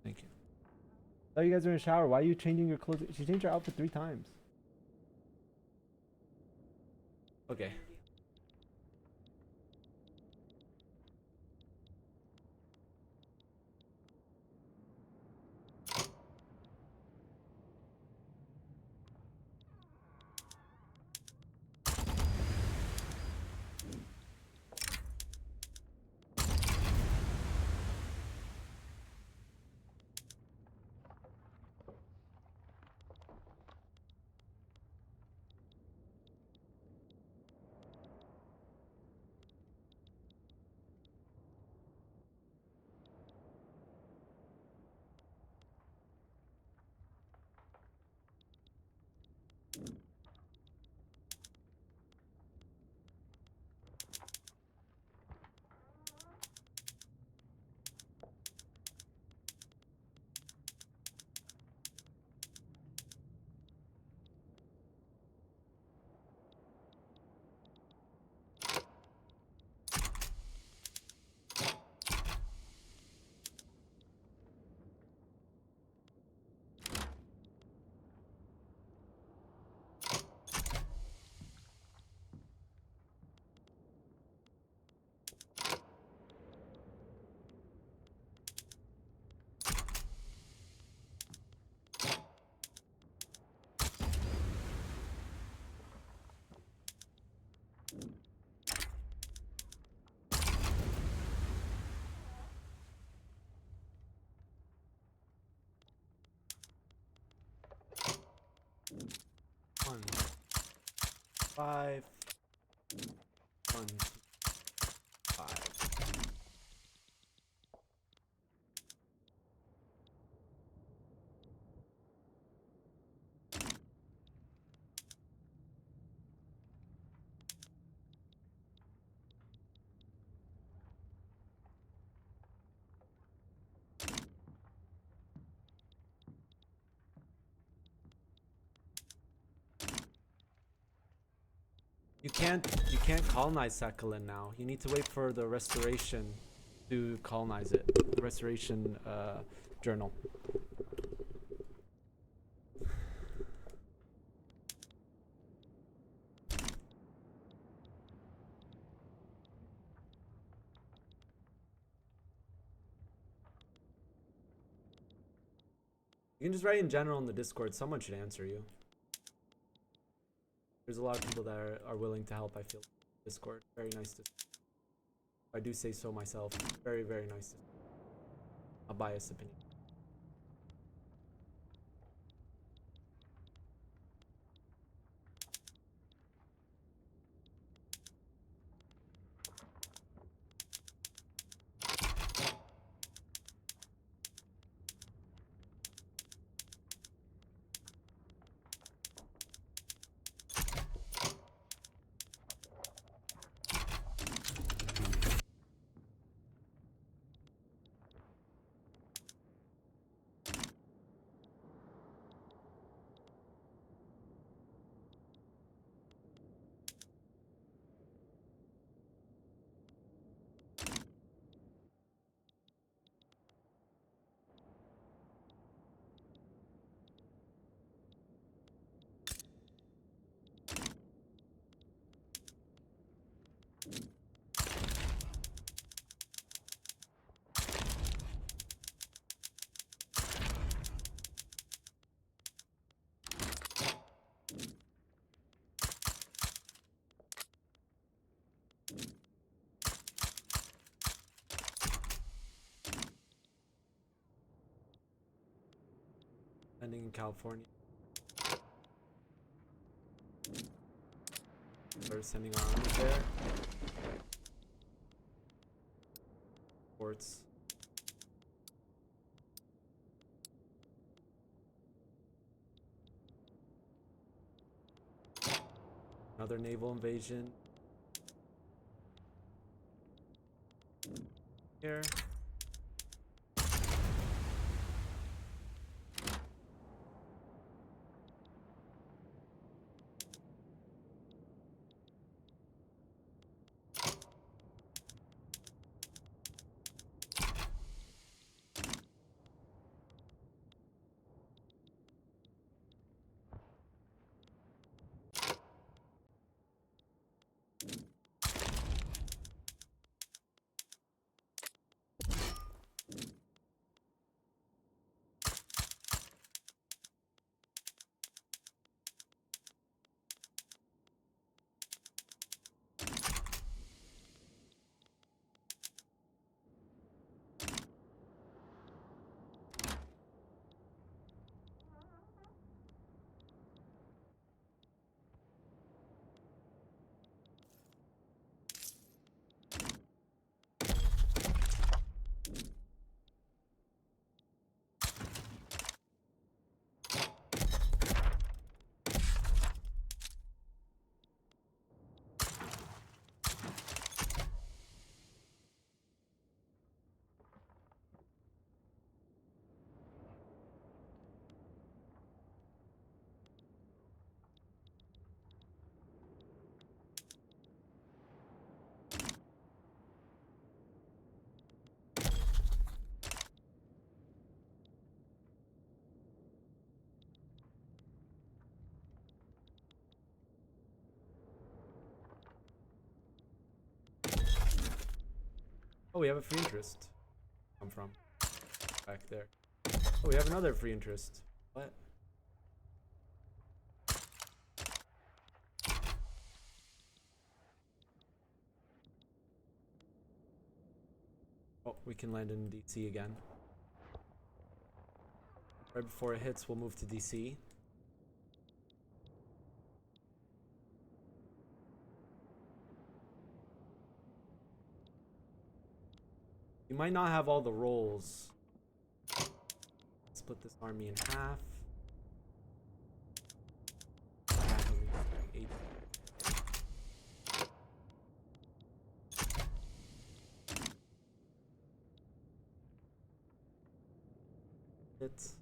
Thank you. Oh, you guys are in the shower. Why are you changing your clothes? She changed her outfit 3 times. Okay. One, 5, 1, 5. You can't colonize Sakhalin now. You need to wait for the restoration to colonize it. The restoration journal. You can just write in general in the Discord. Someone should answer you. There's a lot of people that are willing to help, I feel. Discord. Very nice to see. I do say so myself. Very, very nice to see. A biased opinion. landing in California. We're sending our armies there. Ports. Another naval invasion. Here. Oh, we have a free interest. Come from back there. Oh, we have another free interest. What? Oh, we can land in DC again. Right before it hits, we'll move to DC. You might not have all the rolls. Split this army in half. It's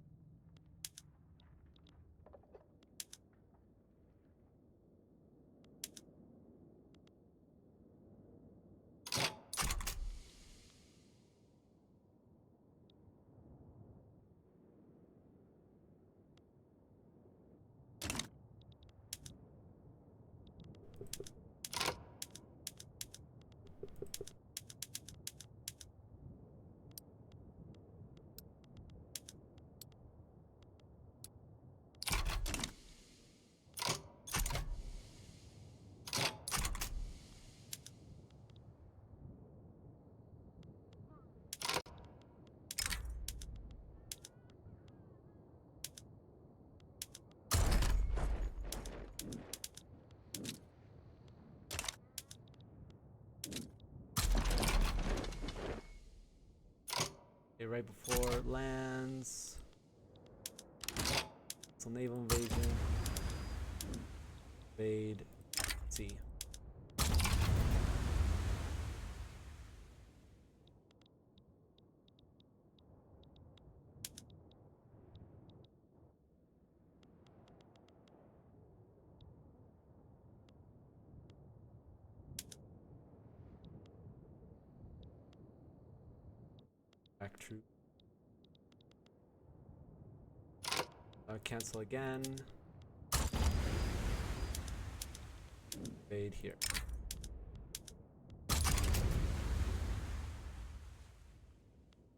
okay, right before it lands. It's a naval invasion. Invade C. Back troop. Cancel again. Invade here.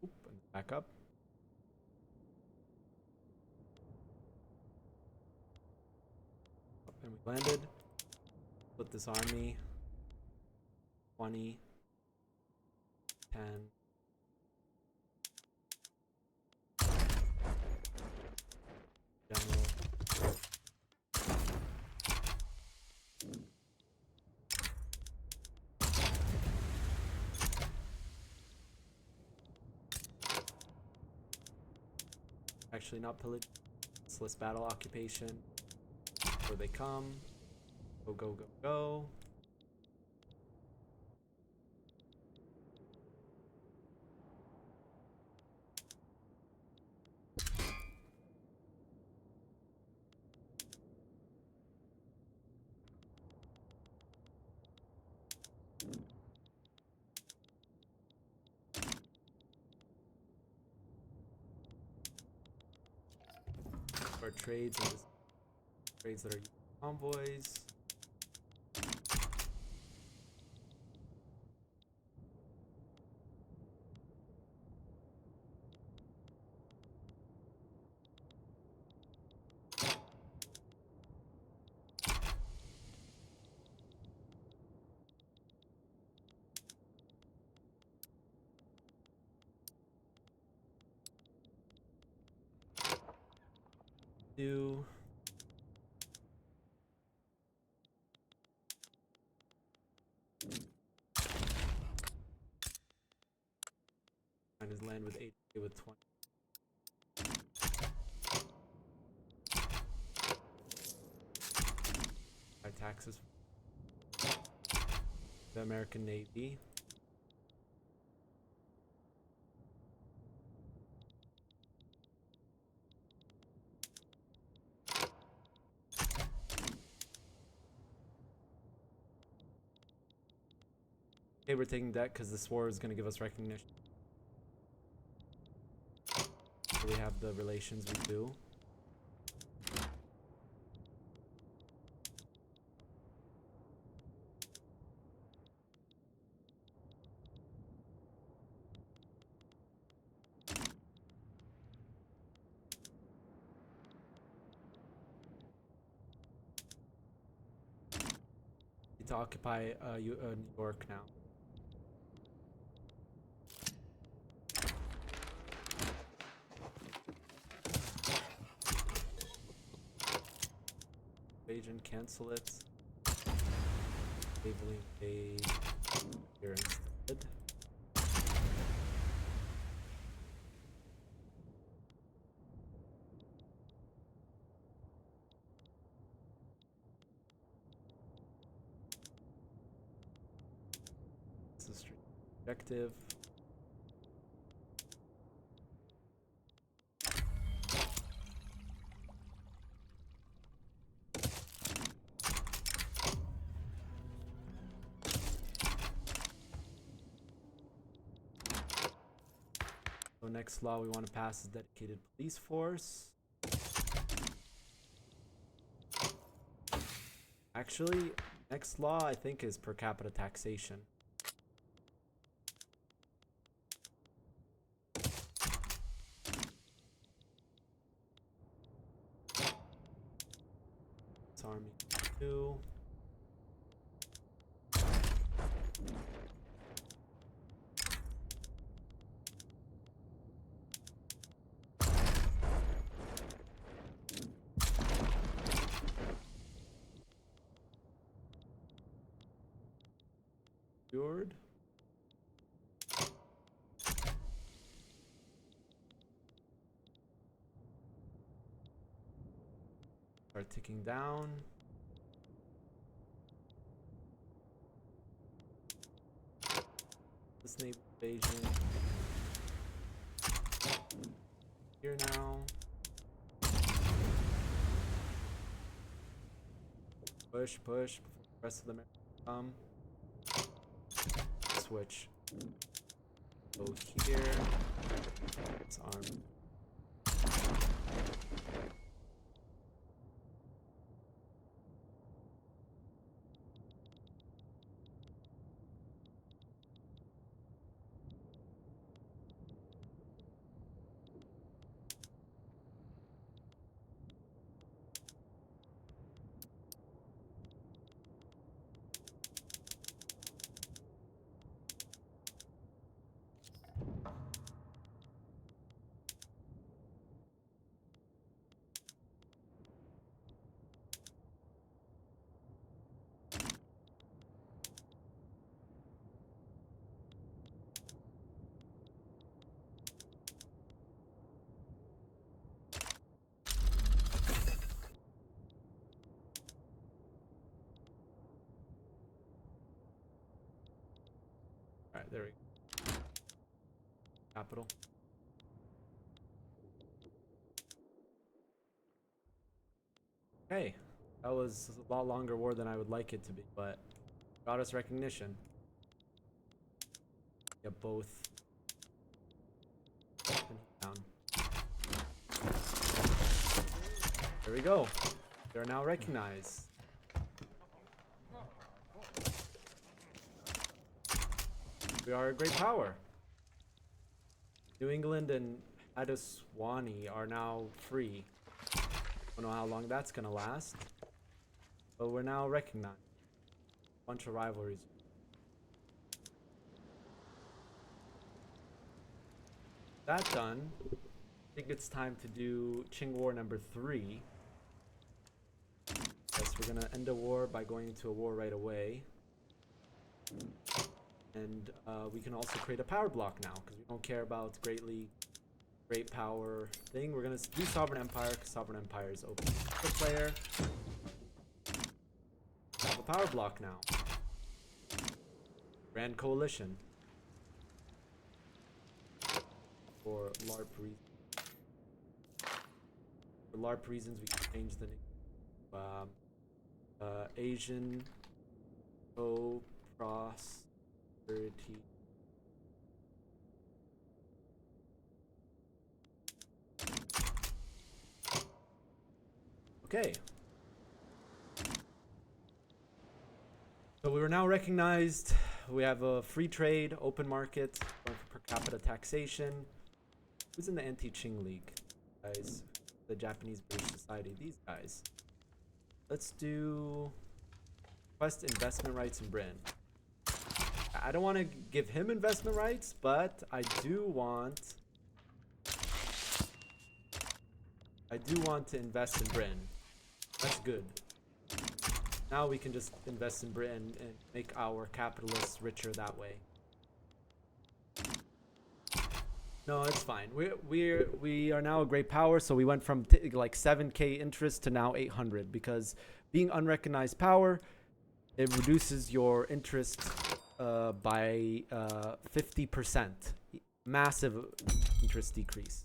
Oop, and back up. And we landed. Split this army. 20. 10. actually not pillage. List battle occupation. Where they come. Go, go, go, go. Our trades and trades that are convoys. Do and his land with 8 with 20. High taxes. The American Navy. Okay, we're taking debt because this war is going to give us recognition. So we have the relations we do. Need to occupy New York now. Agent, cancel it. Enabling page here instead. This is objective. So next law we want to pass is dedicated police force. Actually, next law I think is per capita taxation. It's Army 2. Secured. Start ticking down. This naval invasion. Here now. Push, push before the rest of the Americans come. Switch. Go here. Let's arm. there we go. Capital. Hey, that was a lot longer war than I would like it to be, but got us recognition. Get both down. There we go. They're now recognized. We are a great power. New England and Adeswani are now free. Don't know how long that's gonna last, but we're now recognized. Bunch of rivalries. That done, I think it's time to do Qing War number 3. Yes, we're gonna end a war by going into a war right away. And we can also create a power block now, because we don't care about great power thing. We're gonna do Sovereign Empire, because Sovereign Empire is open to the player. We have a power block now. Grand Coalition. For LARP reasons. For LARP reasons, we can change the name. Asian Co-Prosperity. Okay. So we were now recognized. We have a free trade, open market, going for per capita taxation. Who's in the anti-Qing League? Guys, the Japanese British Society. These guys. Let's do request investment rights in Britain. I don't want to give him investment rights, but I do want to invest in Britain. That's good. Now we can just invest in Britain and make our capitalists richer that way. No, it's fine. We are now a great power, so we went from like 7k interest to now 800, because being unrecognized power, it reduces your interest by 50%. Massive interest decrease.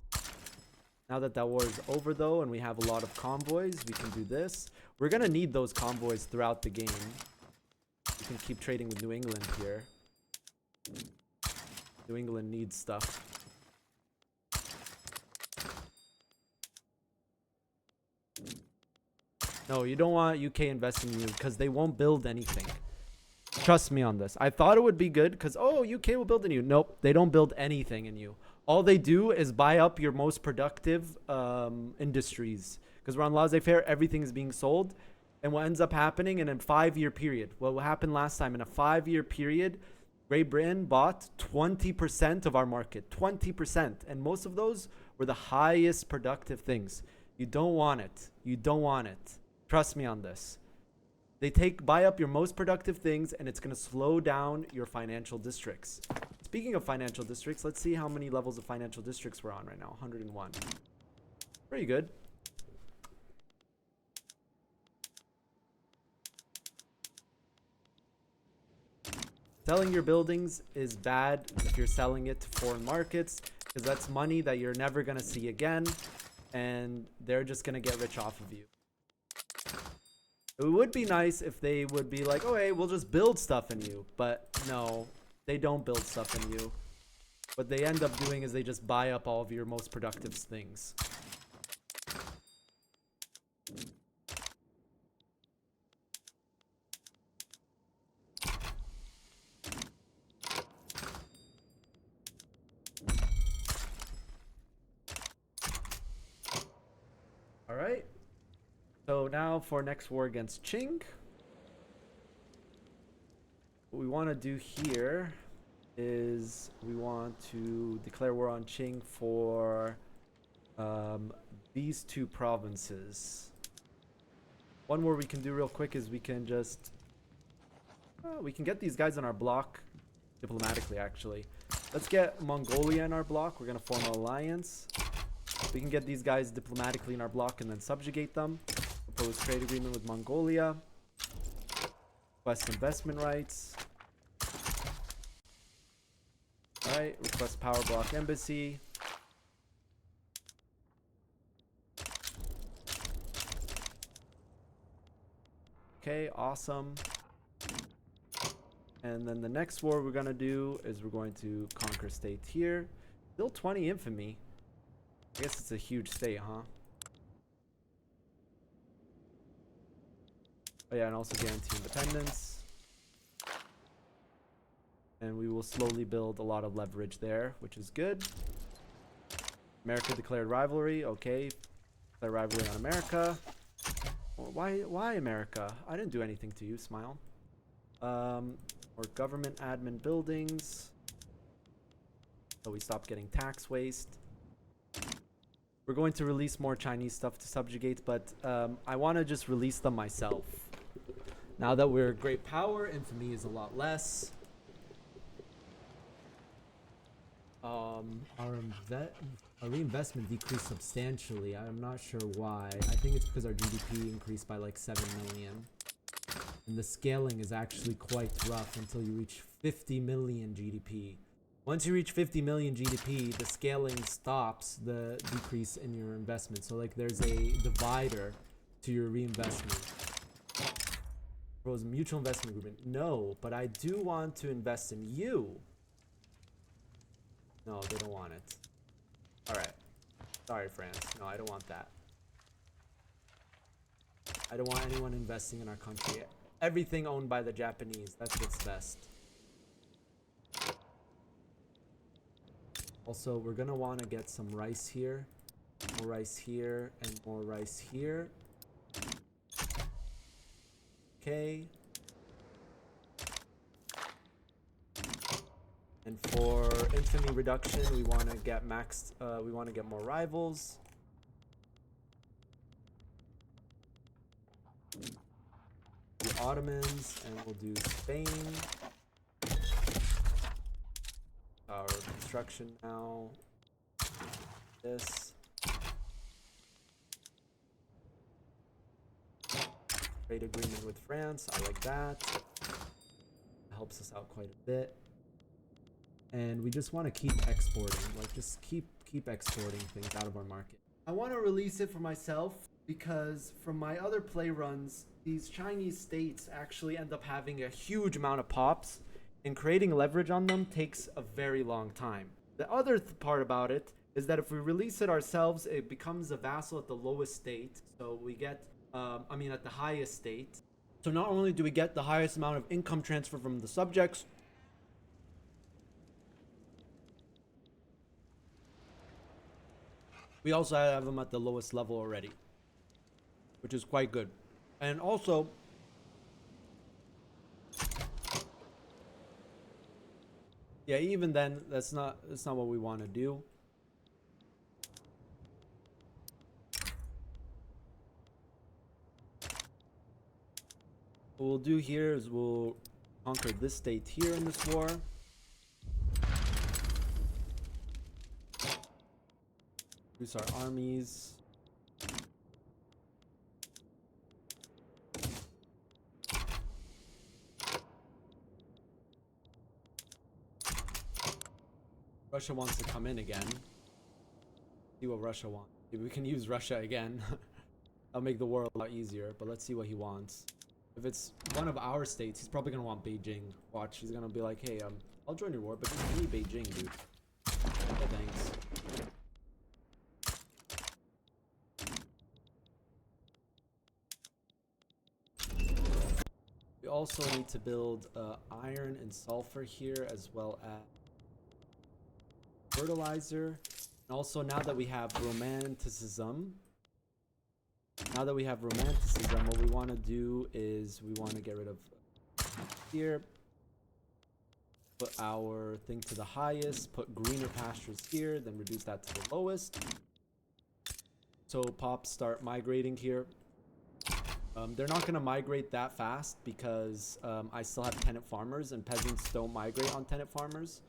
Now that war is over though, and we have a lot of convoys, we can do this. We're gonna need those convoys throughout the game. We can keep trading with New England here. New England needs stuff. No, you don't want UK investing in you, because they won't build anything. Trust me on this. I thought it would be good because, oh, UK will build in you. Nope, they don't build anything in you. All they do is buy up your most productive industries. Because we're on laissez-faire, everything is being sold. And what ends up happening in a 5-year period, what happened last time, in a 5-year period, Great Britain bought 20% of our market. 20%. And most of those were the highest productive things. You don't want it. You don't want it. Trust me on this. They buy up your most productive things, and it's going to slow down your financial districts. Speaking of financial districts, let's see how many levels of financial districts we're on right now. 101. Pretty good. Selling your buildings is bad if you're selling it to foreign markets, because that's money that you're never going to see again, and they're just going to get rich off of you. It would be nice if they would be like, oh, hey, we'll just build stuff in you. But no, they don't build stuff in you. What they end up doing is they just buy up all of your most productive things. All right. So now for next war against Qing, what we want to do here is we want to declare war on Qing for these two provinces. One war we can do real quick is we can just we can get these guys on our block diplomatically. Actually, let's get Mongolia in our block. We're gonna form an alliance. We can get these guys diplomatically in our block and then subjugate them. Propose trade agreement with Mongolia. Request investment rights. Alright, request power block embassy. Okay, awesome. And then the next war we're gonna do is we're going to conquer state here. Still 20 infamy. I guess it's a huge state, huh? Oh yeah, and also guarantee independence. And we will slowly build a lot of leverage there, which is good. America declared rivalry. Okay. Declare rivalry on America. Well, why America? I didn't do anything to you, smile. Or government admin buildings. So we stop getting tax waste. We're going to release more Chinese stuff to subjugate, but I want to just release them myself. Now that we're a great power, infamy is a lot less. Our reinvestment decreased substantially. I'm not sure why. I think it's because our GDP increased by like 7 million. And the scaling is actually quite rough until you reach 50 million GDP. Once you reach 50 million GDP, the scaling stops the decrease in your investment. So like there's a divider to your reinvestment. Propose mutual investment agreement. No, but I do want to invest in you. No, they don't want it. Alright. Sorry, France. No, I don't want that. I don't want anyone investing in our country. Everything owned by the Japanese. That's what's best. Also, we're gonna want to get some rice here. More rice here, and more rice here. Okay. And for infamy reduction, we want to get maxed. We want to get more rivals. The Ottomans, and we'll do Spain. Our construction now. This. Trade agreement with France. I like that. Helps us out quite a bit. And we just want to keep exporting, like just keep exporting things out of our market. I want to release it for myself because from my other play runs, these Chinese states actually end up having a huge amount of pops, and creating leverage on them takes a very long time. The other part about it is that if we release it ourselves, it becomes a vassal at the lowest state. So we get, at the highest state. So not only do we get the highest amount of income transfer from the subjects, we also have them at the lowest level already, which is quite good. And also, yeah, even then, that's not what we want to do. What we'll do here is we'll conquer this state here in this war. Reduce our armies. Russia wants to come in again. See what Russia wants. Maybe we can use Russia again. That'll make the war a lot easier, but let's see what he wants. If it's one of our states, he's probably gonna want Beijing. Watch, he's gonna be like, hey, I'll join your war, but just give me Beijing, dude. Yeah, thanks. We also need to build iron and sulfur here, as well as fertilizer. And also, now that we have romanticism, what we want to do is we want to get rid of here, put our thing to the highest, put greener pastures here, then reduce that to the lowest. So pops start migrating here. They're not going to migrate that fast because I still have tenant farmers, and peasants don't migrate on tenant farmers.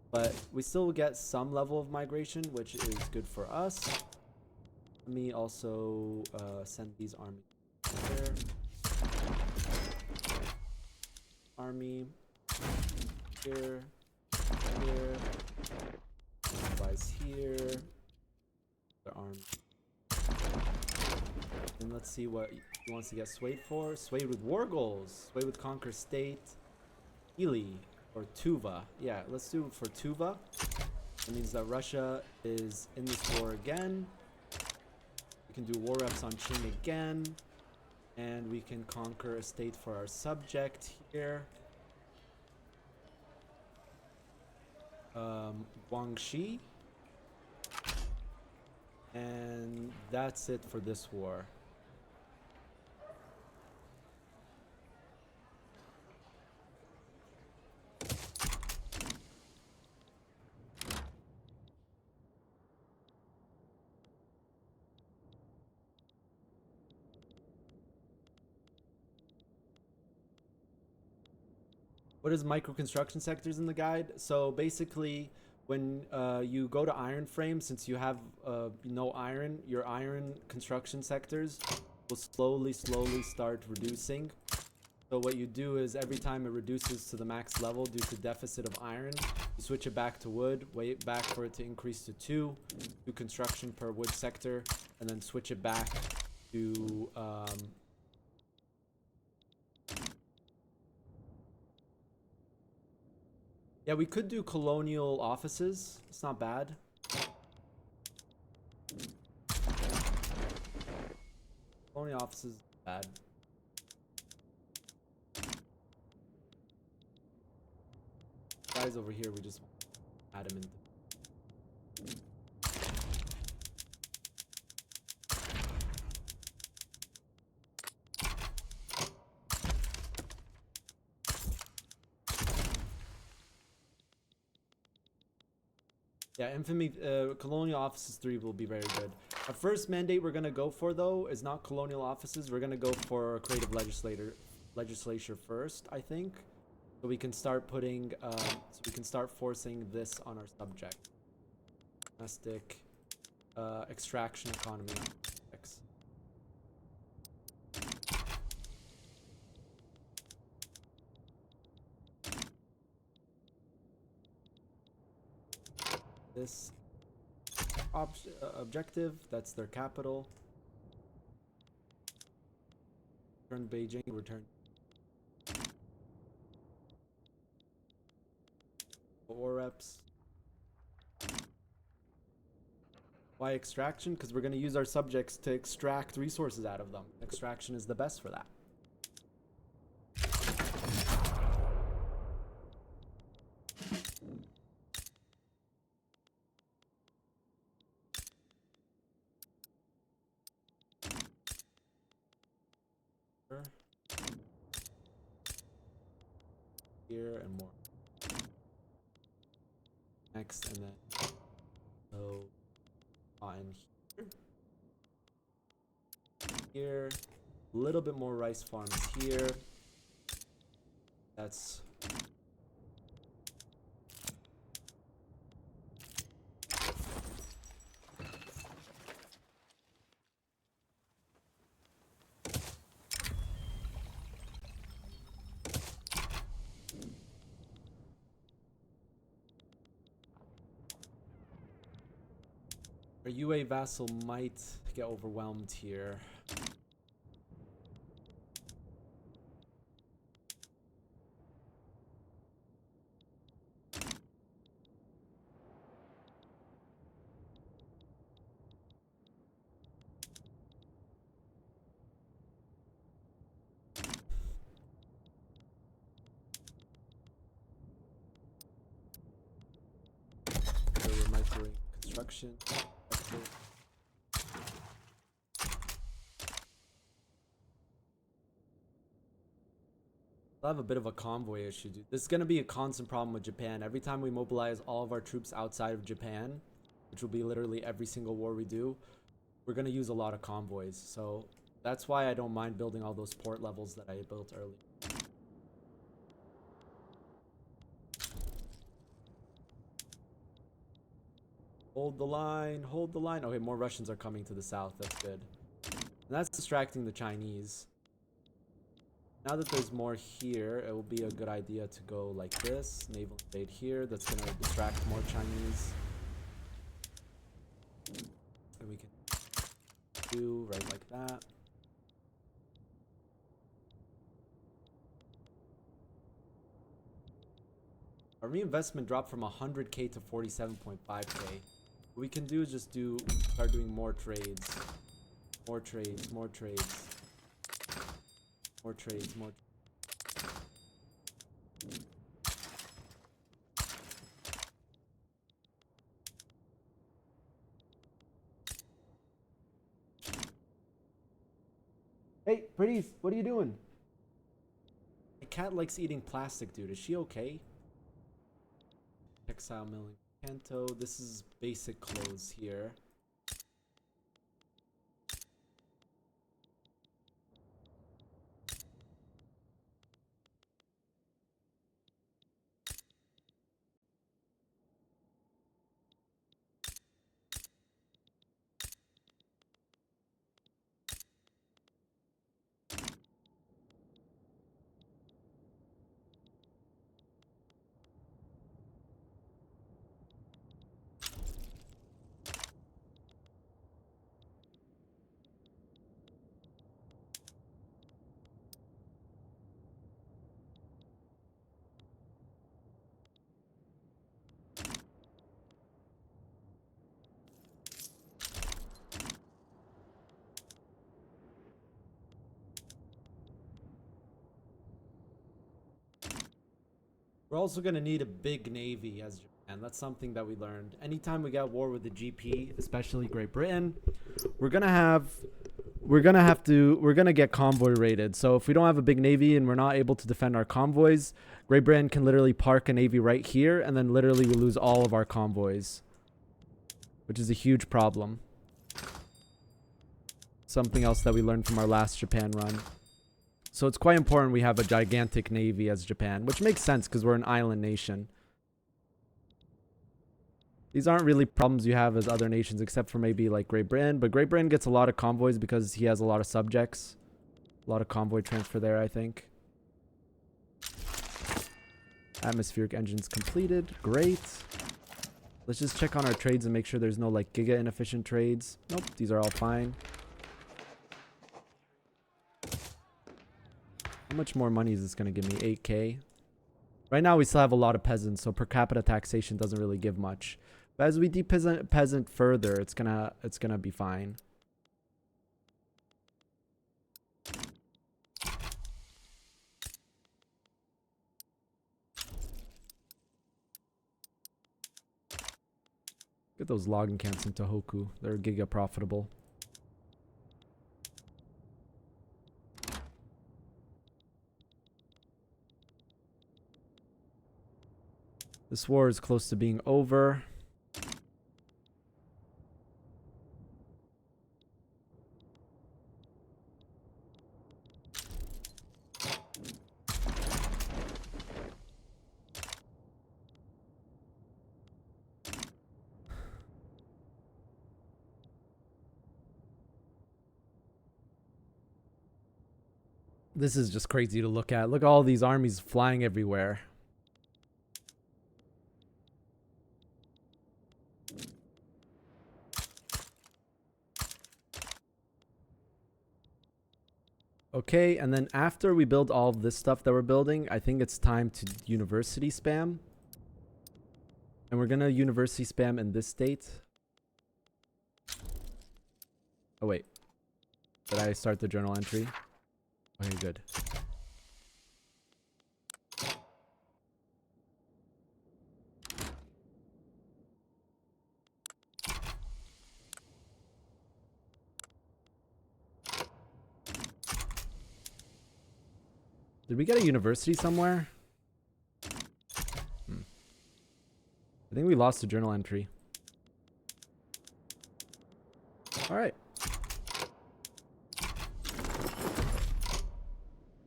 But we still get some level of migration, which is good for us. Let me also send these armies there. Army here. here. Supplies here. Their arms. And let's see what he wants to get swayed for. Swayed with war goals. Swayed with conquer state. Ely or Tuva. Yeah, let's do it for Tuva. That means that Russia is in this war again. We can do war reps on Qing again. And we can conquer a state for our subject here. Guangxi. And that's it for this war. What is micro construction sectors in the guide? So basically, when you go to iron frame, since you have no iron, your iron construction sectors will slowly start reducing. So what you do is every time it reduces to the max level due to deficit of iron, you switch it back to wood, wait back for it to increase to 2, do construction per wood sector, and then switch it back to yeah, we could do colonial offices. It's not bad. Colonial offices is bad. Guys over here, we just add them in. Yeah, infamy, colonial offices 3 will be very good. Our first mandate we're gonna go for though is not colonial offices. We're gonna go for creative legislature first, I think. So we can start putting, so we can start forcing this on our subject. Domestic, extraction economy. X. This objective, that's their capital. Return Beijing, return. War reps. Why extraction? Because we're going to use our subjects to extract resources out of them. Extraction is the best for that. Here and more. Next, and then so on here. Here, a little bit more rice farms here. That's our UA vassal might get overwhelmed here. So we might do construction. I'll have a bit of a convoy issue, dude. This is going to be a constant problem with Japan. Every time we mobilize all of our troops outside of Japan, which will be literally every single war we do, we're going to use a lot of convoys. So that's why I don't mind building all those port levels that I built earlier. Hold the line, hold the line. Okay, more Russians are coming to the south. That's good. And that's distracting the Chinese. Now that there's more here, it will be a good idea to go like this. Naval invade here. That's going to distract more Chinese. And we can do right like that. Our reinvestment dropped from 100k to 47.5k. What we can do is just start doing more trades. More trades, more trades. More trades, more. Hey, pretties, what are you doing? My cat likes eating plastic, dude. Is she okay? Textile milling. Kanto. This is basic clothes here. We're also going to need a big navy as Japan. That's something that we learned. Anytime we get war with the GP, especially Great Britain, we're going to get convoy raided. So if we don't have a big navy and we're not able to defend our convoys, Great Britain can literally park a navy right here, and then literally we lose all of our convoys, which is a huge problem. Something else that we learned from our last Japan run. So it's quite important we have a gigantic navy as Japan, which makes sense because we're an island nation. These aren't really problems you have as other nations, except for maybe like Great Britain. But Great Britain gets a lot of convoys because he has a lot of subjects. A lot of convoy transfer there, I think. Atmospheric engines completed. Great. Let's just check on our trades and make sure there's no like giga inefficient trades. Nope, these are all fine. How much more money is this going to give me? 8k. Right now we still have a lot of peasants, so per capita taxation doesn't really give much. But as we peasant further, it's gonna be fine. Get those logging camps in Tohoku. They're giga profitable. This war is close to being over. This is just crazy to look at. Look at all these armies flying everywhere. Okay, and then after we build all of this stuff that we're building, I think it's time to university spam. And we're gonna university spam in this state. Oh wait. Did I start the journal entry? Okay, good. Did we get a university somewhere? I think we lost a journal entry. Alright.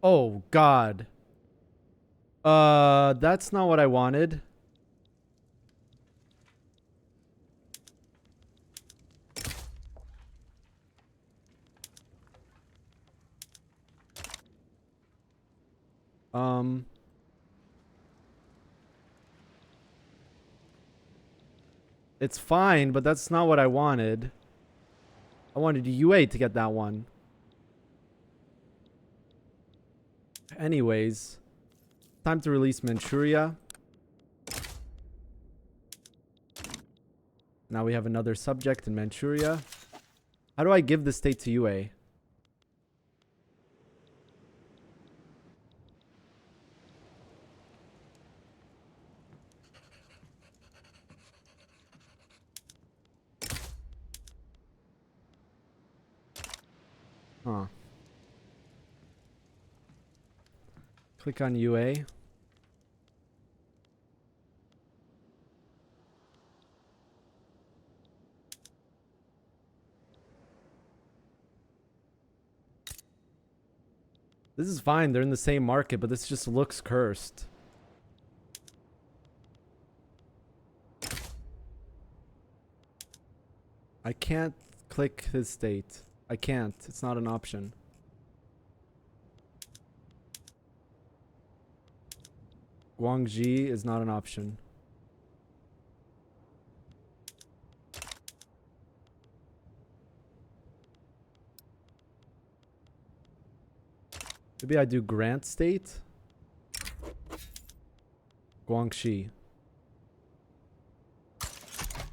Oh, God. That's not what I wanted. Um, it's fine, but that's not what I wanted. I wanted UA to get that one. Anyways, time to release Manchuria. Now we have another subject in Manchuria. How do I give the state to UA? Huh. Click on UA. This is fine. They're in the same market, but this just looks cursed. I can't click his state. I can't. It's not an option. Guangxi is not an option. Maybe I do Grant State. Guangxi.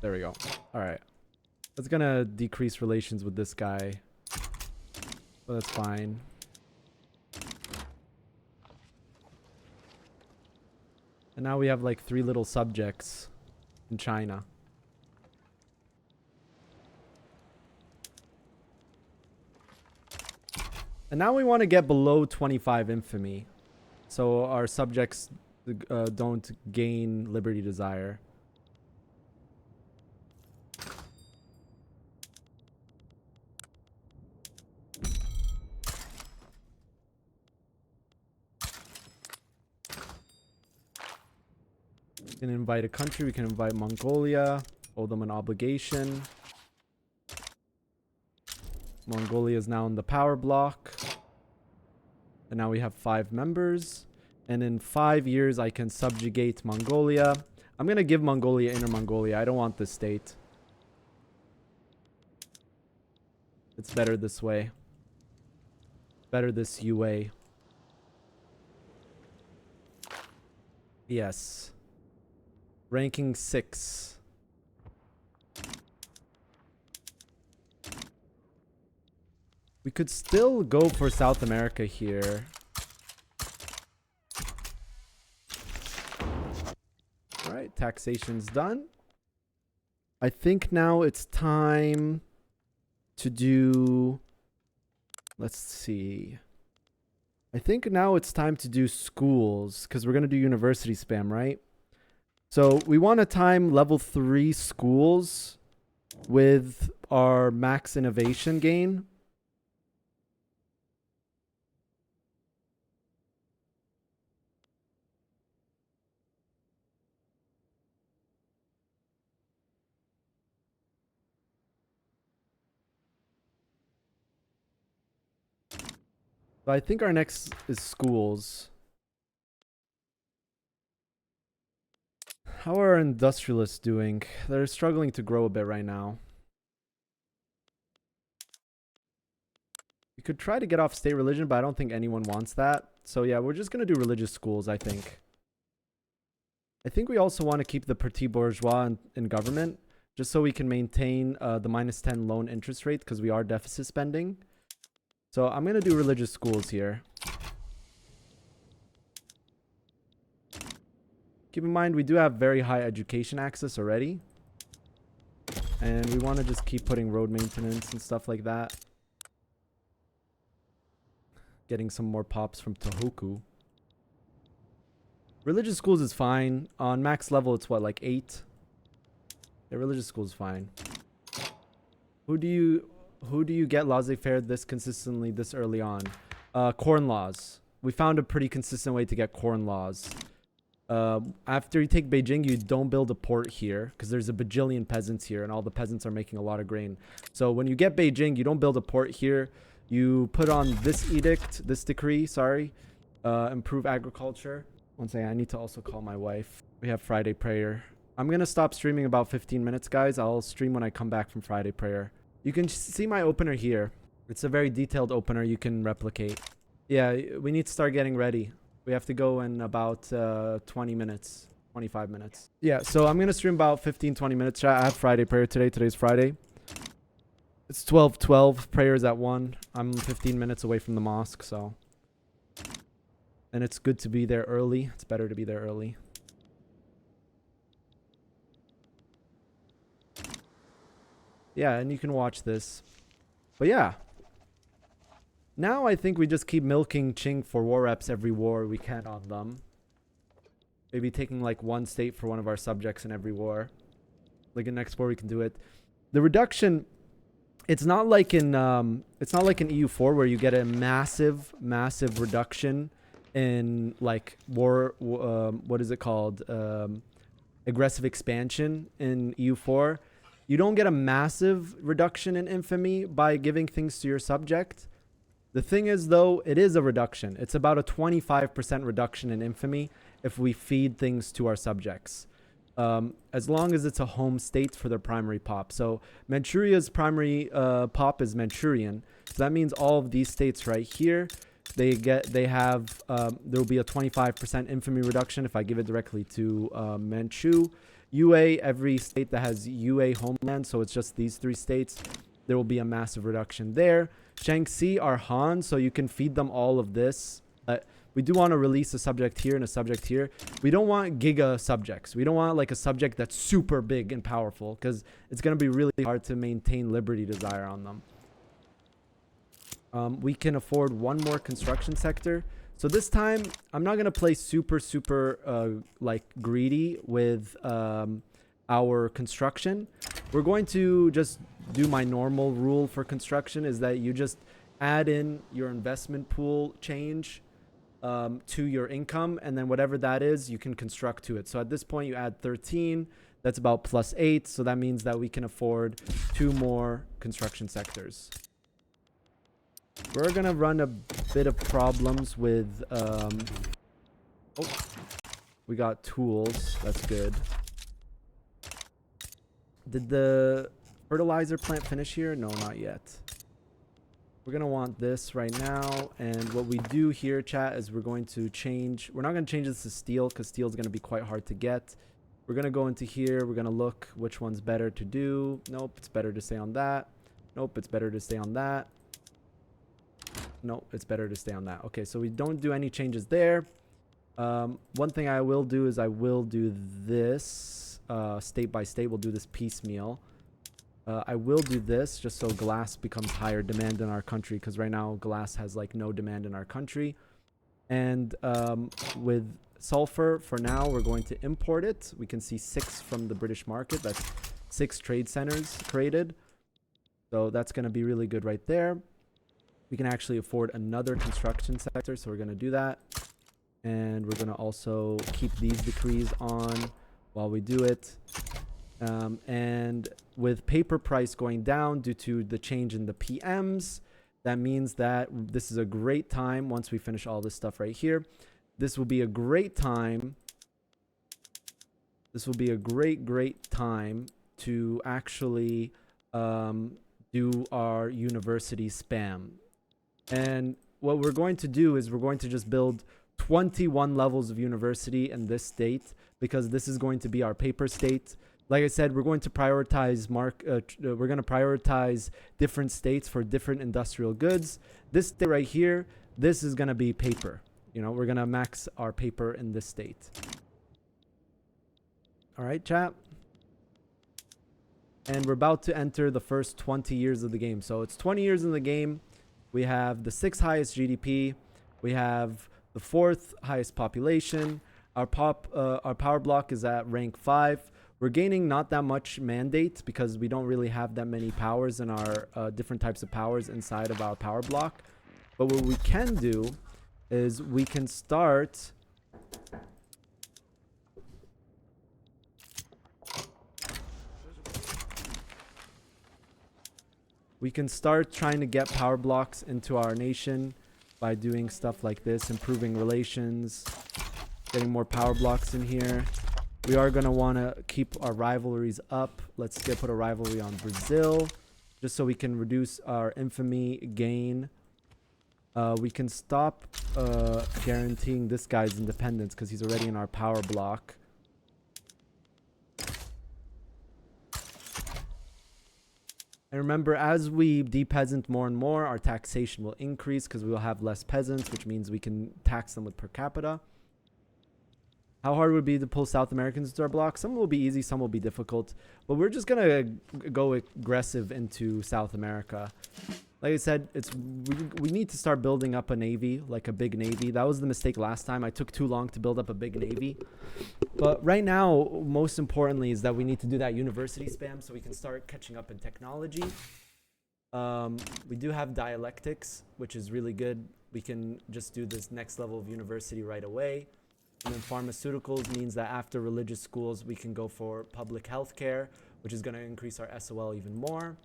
There we go. All right. That's gonna decrease relations with this guy. But that's fine. And now we have like 3 little subjects in China. And now we want to get below 25 infamy. So our subjects don't gain liberty desire. We can invite a country. We can invite Mongolia. Owe them an obligation. Mongolia is now in the power block. And now we have 5 members. And in 5 years, I can subjugate Mongolia. I'm going to give Mongolia Inner Mongolia. I don't want this state. It's better this way. Better this UA. Yes. Ranking 6. We could still go for South America here. Alright, taxation's done. I think now it's time to do... Let's see. I think now it's time to do schools, because we're going to do university spam, right? So we want to time level 3 schools with our max innovation gain. So I think our next is schools. How are our industrialists doing? They're struggling to grow a bit right now. We could try to get off state religion, but I don't think anyone wants that. So yeah, we're just going to do religious schools, I think. I think we also want to keep the petit bourgeois in government, just so we can maintain the -10 loan interest rate, because we are deficit spending. So I'm going to do religious schools here. Keep in mind, we do have very high education access already. And we want to just keep putting road maintenance and stuff like that. Getting some more pops from Tohoku. Religious schools is fine. On max level, it's what, like 8? Yeah, religious school is fine. Who do you get laissez-faire this consistently this early on? Corn laws. We found a pretty consistent way to get corn laws. After you take Beijing, you don't build a port here because there's a bajillion peasants here and all the peasants are making a lot of grain. So when you get Beijing, you don't build a port here. You put on this edict, this decree, sorry. improve agriculture. One second, I need to also call my wife. We have Friday prayer. I'm gonna stop streaming about 15 minutes, guys. I'll stream when I come back from Friday prayer. You can see my opener here. It's a very detailed opener you can replicate. Yeah, we need to start getting ready. We have to go in about 20 minutes, 25 minutes. Yeah, so I'm gonna stream about 15-20 minutes. I have Friday prayer today. Today's Friday. It's 12:12. Prayers at 1. I'm 15 minutes away from the mosque, so. And it's good to be there early. It's better to be there early. Yeah, and you can watch this. But yeah. Now I think we just keep milking Qing for war reps every war we can on them. Maybe taking like one state for one of our subjects in every war. Like in next war we can do it. The reduction, it's not like in EU4 where you get a massive reduction in like war what is it called? Aggressive expansion in EU4. You don't get a massive reduction in infamy by giving things to your subject. The thing is, though, it is a reduction. It's about a 25% reduction in infamy if we feed things to our subjects. As long as it's a home state for their primary pop. So Manchuria's primary pop is Manchurian. So that means all of these states right here, there will be a 25% infamy reduction if I give it directly to Manchu. UA, every state that has UA homeland, so it's just these 3 states, there will be a massive reduction there. Shaanxi are Han, so you can feed them all of this. We do want to release a subject here and a subject here. We don't want giga subjects. We don't want like a subject that's super big and powerful because it's going to be really hard to maintain Liberty Desire on them. We can afford one more construction sector. So this time, I'm not going to play super like greedy with our construction. We're going to just do my normal rule for construction is that you just add in your investment pool change to your income, and then whatever that is, you can construct to it. So at this point, you add 13. That's about +8. So that means that we can afford 2 more construction sectors. We're going to run a bit of problems with... we got tools. That's good. Did the fertilizer plant finish here? No, not yet. We're going to want this right now. And what we do here, chat, is we're going to change... We're not going to change this to steel because steel is going to be quite hard to get. We're going to go into here. We're going to look which one's better to do. Nope, it's better to stay on that. Nope, it's better to stay on that. No, it's better to stay on that. Okay, so we don't do any changes there. One thing I will do is I will do this state by state. We'll do this piecemeal. I will do this just so glass becomes higher demand in our country because right now glass has like no demand in our country. And with sulfur, for now, we're going to import it. We can see 6 from the British market. That's 6 trade centers created. So that's going to be really good right there. We can actually afford another construction sector, so we're going to do that. And we're going to also keep these decrees on while we do it. And with paper price going down due to the change in the PMs, that means that this is a great time once we finish all this stuff right here. This will be a great time. This will be a great time to actually do our university spam. And what we're going to do is we're going to just build 21 levels of university in this state because this is going to be our paper state. Like I said, we're going to prioritize different states for different industrial goods. This state right here, this is going to be paper. You know, we're going to max our paper in this state. All right, chat. And we're about to enter the first 20 years of the game. So it's 20 years in the game. We have the 6th highest GDP. We have the 4th highest population. Our power block is at rank 5. We're gaining not that much mandate because we don't really have that many powers in our different types of powers inside of our power block. But what we can do is we can start trying to get power blocks into our nation. by doing stuff like this, improving relations, getting more power blocks in here. We are going to want to keep our rivalries up. Let's put a rivalry on Brazil, just so we can reduce our infamy gain. We can stop guaranteeing this guy's independence because he's already in our power block. And remember, as we de-peasant more and more, our taxation will increase because we will have less peasants, which means we can tax them with per capita. How hard would it be to pull South Americans into our block? Some will be easy, some will be difficult. But we're just going to go aggressive into South America. Like I said, we need to start building up a navy, like a big navy. That was the mistake last time. I took too long to build up a big navy. But right now, most importantly, is that we need to do that university spam so we can start catching up in technology. We do have dialectics, which is really good. We can just do this next level of university right away. And then pharmaceuticals means that after religious schools, we can go for public health care, which is going to increase our SOL even more.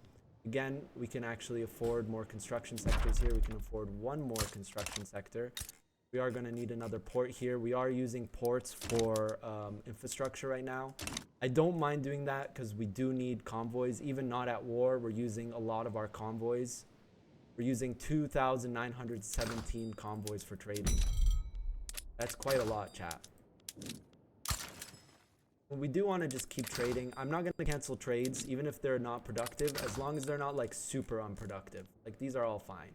Again, we can actually afford more construction sectors here. We can afford one more construction sector. We are going to need another port here. We are using ports for infrastructure right now. I don't mind doing that because we do need convoys. Even not at war, we're using a lot of our convoys. We're using 2,917 convoys for trading. That's quite a lot, chat. Well, we do want to just keep trading. I'm not going to cancel trades, even if they're not productive, as long as they're not like super unproductive. Like these are all fine.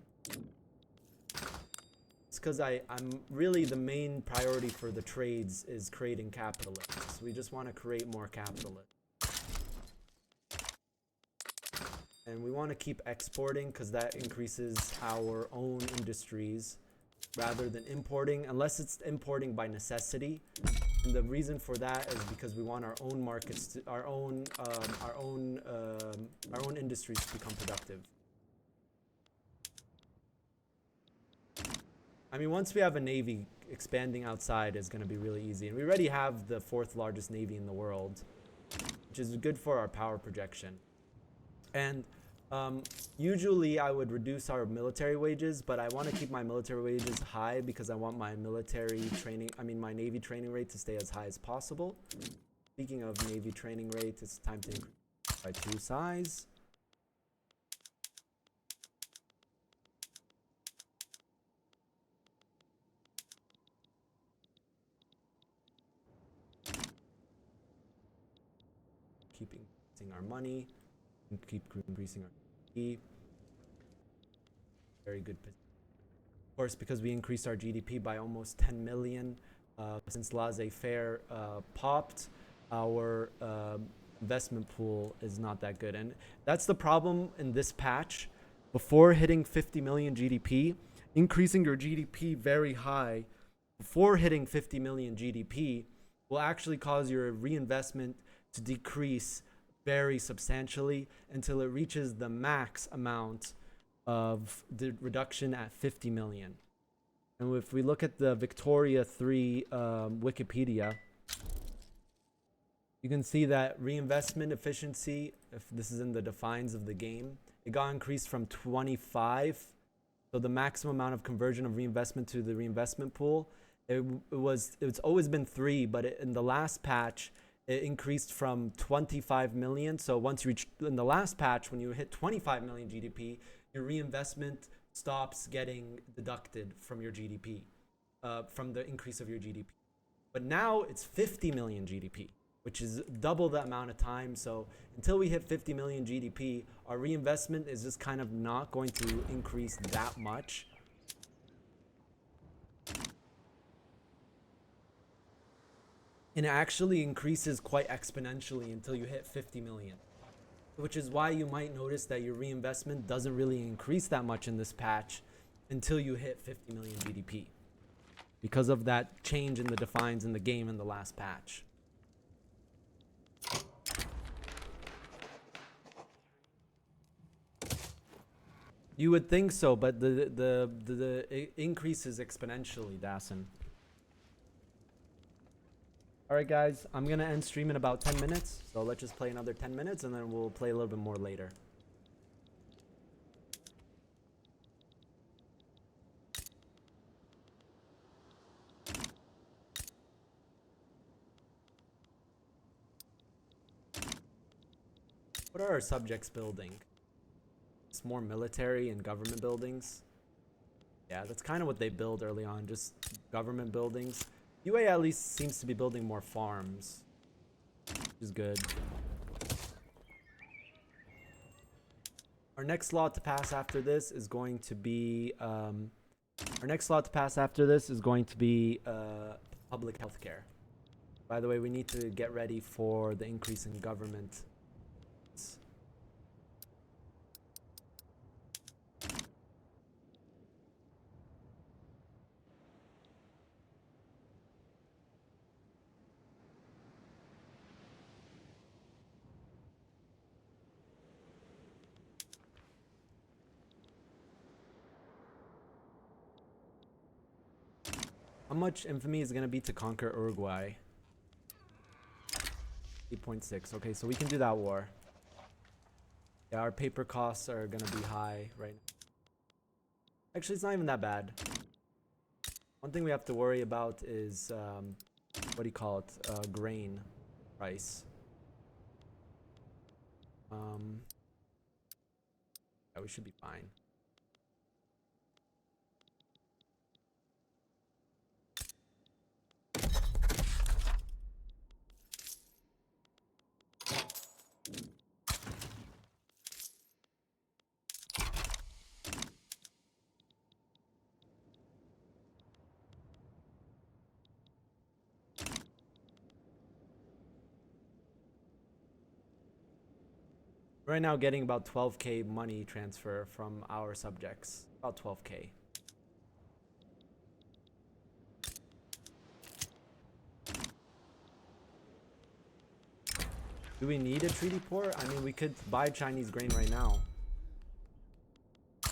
It's because I'm really the main priority for the trades is creating capitalists. We just want to create more capitalists. And we want to keep exporting because that increases our own industries rather than importing, unless it's importing by necessity. And the reason for that is because we want our own markets, to, our own industries to become productive. I mean, once we have a navy, expanding outside is going to be really easy. And we already have the 4th largest navy in the world, which is good for our power projection. And usually I would reduce our military wages, but I want to keep my military wages high because I want my my Navy training rate to stay as high as possible. Speaking of Navy training rate, it's time to increase by 2 size. Keep increasing our money and keep increasing our GDP. Very good. Of course, because we increased our GDP by almost 10 million since laissez-faire popped, our investment pool is not that good. And that's the problem in this patch. Before hitting 50 million GDP, increasing your GDP very high before hitting 50 million GDP will actually cause your reinvestment to decrease very substantially until it reaches the max amount of the reduction at 50 million. And if we look at the Victoria 3 Wikipedia, you can see that reinvestment efficiency, if this is in the defines of the game, it got increased from 25. So the maximum amount of conversion of reinvestment to the reinvestment pool, it's always been 3, but in the last patch, it increased from 25 million. So once you reach in the last patch, when you hit 25 million GDP, your reinvestment stops getting deducted from your GDP, from the increase of your GDP. But now it's 50 million GDP, which is double the amount of time. So until we hit 50 million GDP, our reinvestment is just kind of not going to increase that much. And it actually increases quite exponentially until you hit 50 million. Which is why you might notice that your reinvestment doesn't really increase that much in this patch until you hit 50 million GDP. Because of that change in the defines in the game in the last patch. You would think so, but it increases exponentially, Dassen. Alright guys, I'm gonna end stream in about 10 minutes, so let's just play another 10 minutes and then we'll play a little bit more later. What are our subjects building? It's more military and government buildings. Yeah, that's kind of what they build early on, just government buildings. UA at least seems to be building more farms, which is good. Our next law to pass after this is going to be public health care. By the way, we need to get ready for the increase in government. How much infamy is going to be to conquer Uruguay? 8.6. Okay, so we can do that war. Yeah, our paper costs are going to be high right now. Actually, it's not even that bad. One thing we have to worry about is, what do you call it? Grain price. Yeah, we should be fine. Right now getting about 12k money transfer from our subjects. About 12k. Do we need a treaty port? I mean, we could buy Chinese grain right now. I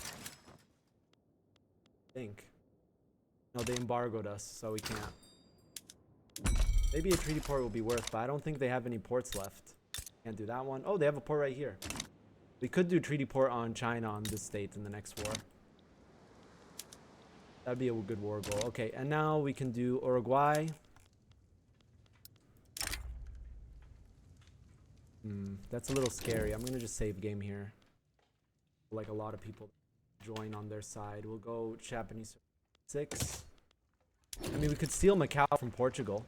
think. No, they embargoed us, so we can't. Maybe a treaty port will be worth, but I don't think they have any ports left. Can't do that one. Oh, they have a port right here. We could do treaty port on China on this state in the next war. That'd be a good war goal. Okay, and now we can do Uruguay. That's a little scary. I'm gonna just save game here. Like a lot of people join on their side. We'll go Japanese 6. I mean, we could steal Macau from Portugal.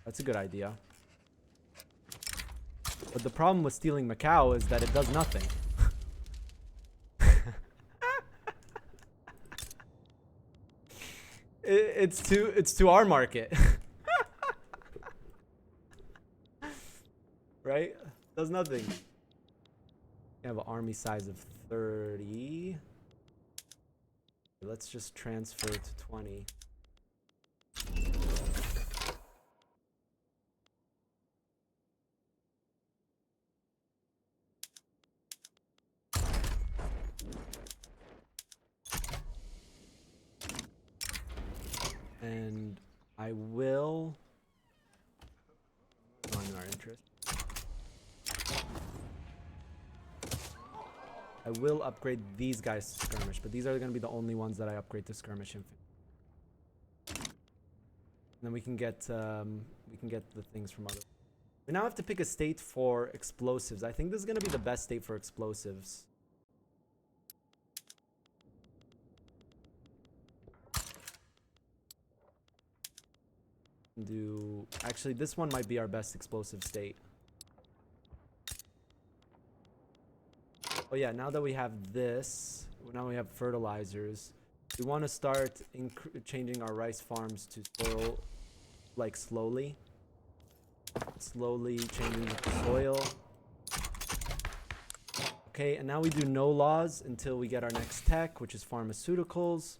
That's a good idea. But the problem with stealing Macau is that it does nothing. It's to our market. Right? Does nothing. We have an army size of 30. Let's just transfer to 20. And I will on our interest. I will upgrade these guys to skirmish, but these are going to be the only ones that I upgrade to skirmish infantry. And then we can get the things from other. We now have to pick a state for explosives. I think this is going to be the best state for explosives. Actually, this one might be our best explosive state. Oh yeah, now that we have this, now we have fertilizers. We want to start changing our rice farms to soil, like slowly changing the soil. Okay, and now we do no laws until we get our next tech, which is pharmaceuticals.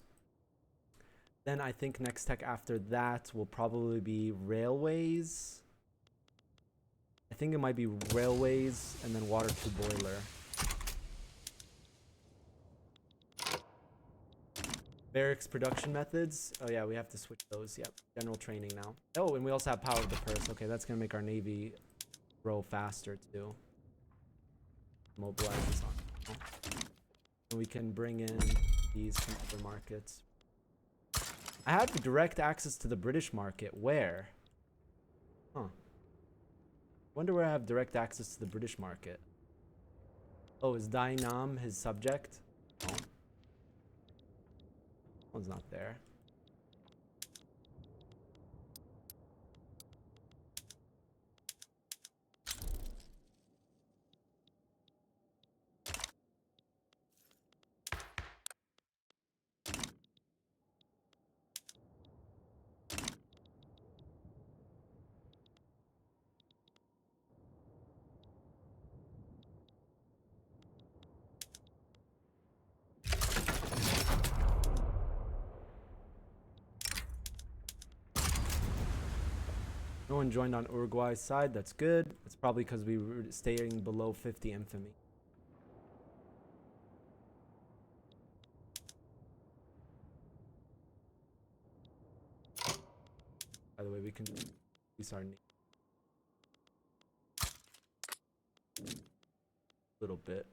Then I think next tech after that will probably be railways. I think it might be railways and then water to boiler. Barracks production methods. Oh yeah, we have to switch those. Yep. General training now. Oh, and we also have power of the purse. Okay, that's gonna make our navy grow faster too. Mobilize this on. And we can bring in these from other markets. I have direct access to the British market. Where? Huh. Wonder where I have direct access to the British market. Oh, is Dainam his subject? No. One's not there. No one joined on Uruguay's side. That's good. It's probably because we were staying below 50 infamy. By the way, we can increase our need a little bit.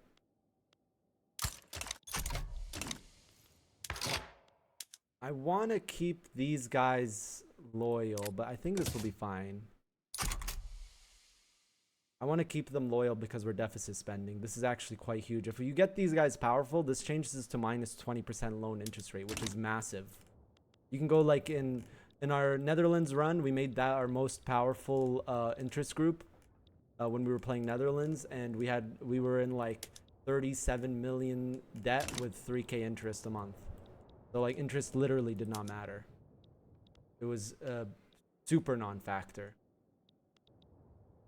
I want to keep these guys loyal, but I think this will be fine. I want to keep them loyal because we're deficit spending. This is actually quite huge. If you get these guys powerful, this changes to minus 20% loan interest rate, which is massive. You can go like in our Netherlands run, we made that our most powerful interest group when we were playing Netherlands, and we were in like 37 million debt with 3k interest a month. So like interest literally did not matter. It was a super non-factor.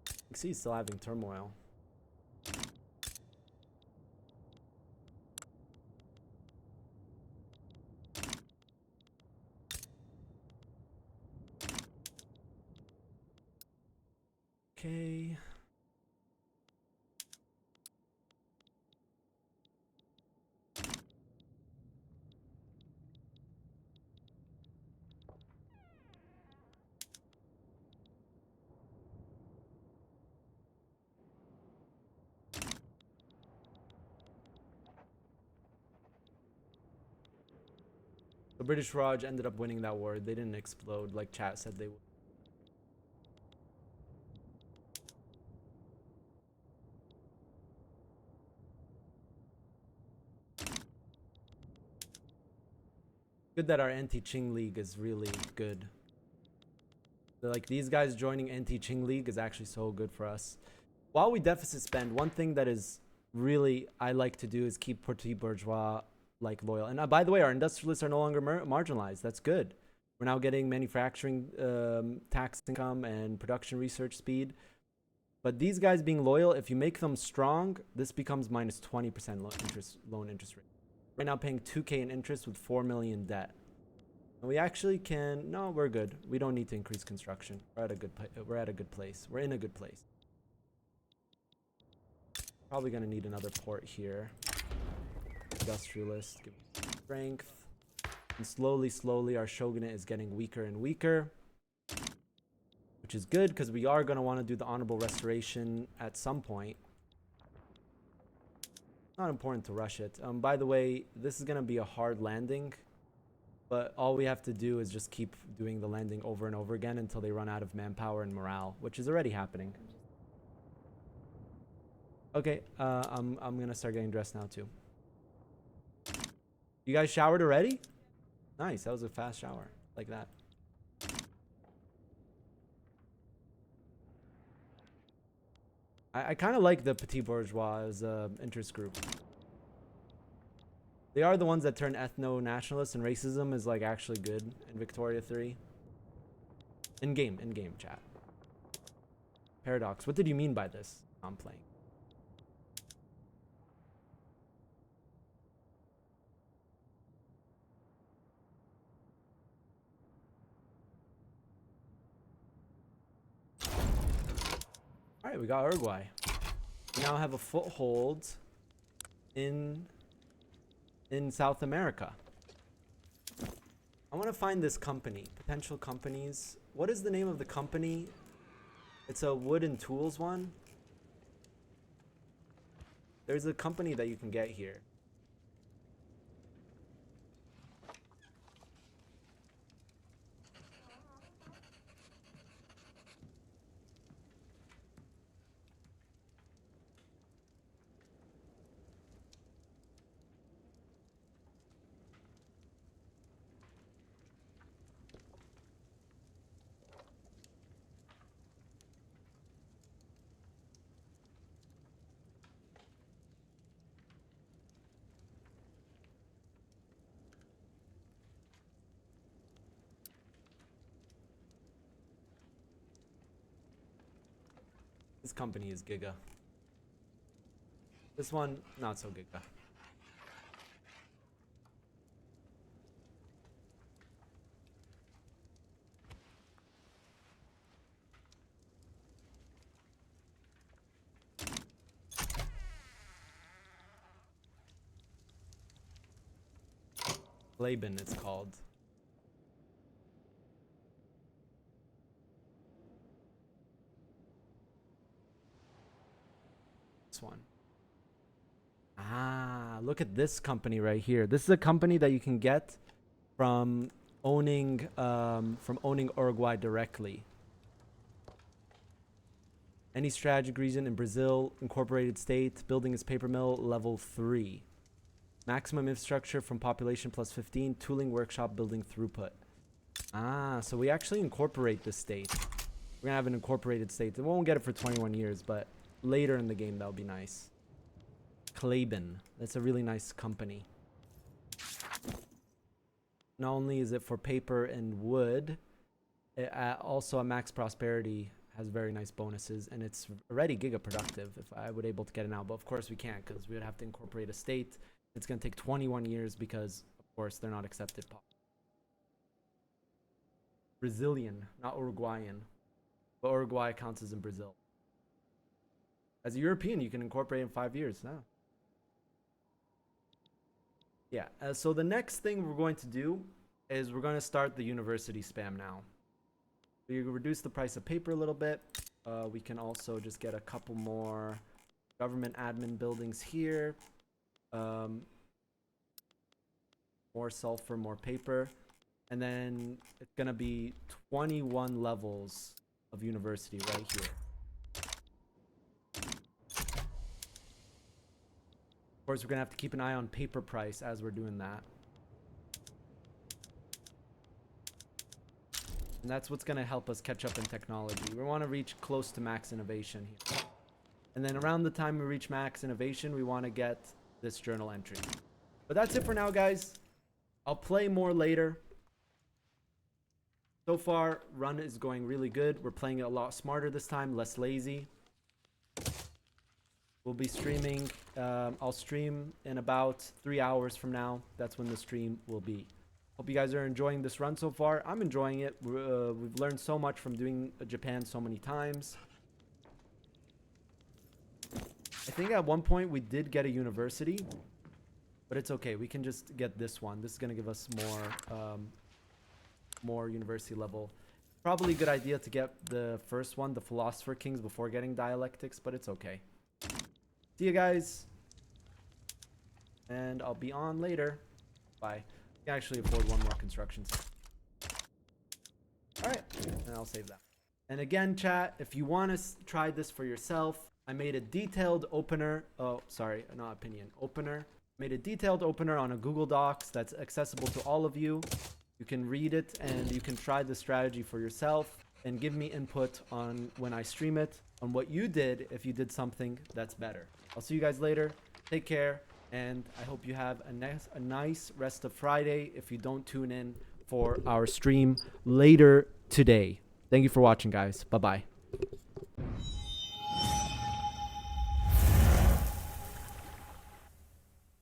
You see he's still having turmoil. Okay. The British Raj ended up winning that war. They didn't explode like chat said they would. Good that our anti-Qing League is really good. Like these guys joining anti-Qing League is actually so good for us. While we deficit spend, one thing that is really I like to do is keep petit bourgeois like loyal. And by the way, our industrialists are no longer marginalized. That's good. We're now getting manufacturing tax income and production research speed. But these guys being loyal, if you make them strong, this becomes minus 20% loan interest rate. Right now paying 2k in interest with 4 million debt. And we actually can, no, we're good. We don't need to increase construction. We're at a good place. We're in a good place. Probably gonna need another port here. Industrialist, give me strength. And slowly our shogunate is getting weaker and weaker. Which is good because we are gonna want to do the honorable restoration at some point. Not important to rush it. By the way, this is gonna be a hard landing. But all we have to do is just keep doing the landing over and over again until they run out of manpower and morale, which is already happening. Okay, I'm gonna start getting dressed now too. You guys showered already? Nice, that was a fast shower. Like that. I kind of like the petit bourgeois as an interest group. They are the ones that turn ethno-nationalist, and racism is like actually good in Victoria 3. In-game chat. Paradox, what did you mean by this? I'm playing. Alright, we got Uruguay. We now have a foothold in South America. I want to find this company. Potential companies. What is the name of the company? It's a wood and tools one. There's a company that you can get here. This company is Giga. This one, not so Giga. Laban, it's called. This one. Ah, look at this company right here. This is a company that you can get from owning Uruguay directly. Any strategic region in Brazil, incorporated state, building its paper mill, level 3. Maximum infrastructure from population plus 15, tooling workshop, building throughput. Ah, so we actually incorporate this state. We're gonna have an incorporated state. We won't get it for 21 years, but later in the game, that'll be nice. Klaben. That's a really nice company. Not only is it for paper and wood, it also a max prosperity has very nice bonuses, and it's already giga productive if I would able to get it now. But of course we can't, because we would have to incorporate a state. It's going to take 21 years because, of course, they're not accepted. Brazilian, not Uruguayan. But Uruguay counts as in Brazil. As a European, you can incorporate in 5 years. No. Yeah, so the next thing we're going to do is we're going to start the university spam now. We reduce the price of paper a little bit. We can also just get a couple more government admin buildings here. More sulfur, more paper. And then it's going to be 21 levels of university right here. Of course, we're going to have to keep an eye on paper price as we're doing that. And that's what's going to help us catch up in technology. We want to reach close to max innovation here. And then around the time we reach max innovation, we want to get this journal entry. But that's it for now, guys. I'll play more later. So far, run is going really good. We're playing it a lot smarter this time, less lazy. We'll be streaming. I'll stream in about 3 hours from now. That's when the stream will be. Hope you guys are enjoying this run so far. I'm enjoying it. We've learned so much from doing Japan so many times. I think at one point we did get a university, but it's okay. We can just get this one. This is going to give us more university level. Probably a good idea to get the first one, the Philosopher Kings, before getting dialectics, but it's okay. See you guys. And I'll be on later. Bye. I can actually afford one more construction site. Alright, and I'll save that. And again, chat, if you want to try this for yourself, I made a detailed opener. Oh, sorry, not opinion. Opener. Made a detailed opener on a Google Docs that's accessible to all of you. You can read it and you can try the strategy for yourself and give me input on when I stream it, on what you did if you did something that's better. I'll see you guys later. Take care. And I hope you have a nice rest of Friday if you don't tune in for our stream later today. Thank you for watching, guys. Bye-bye.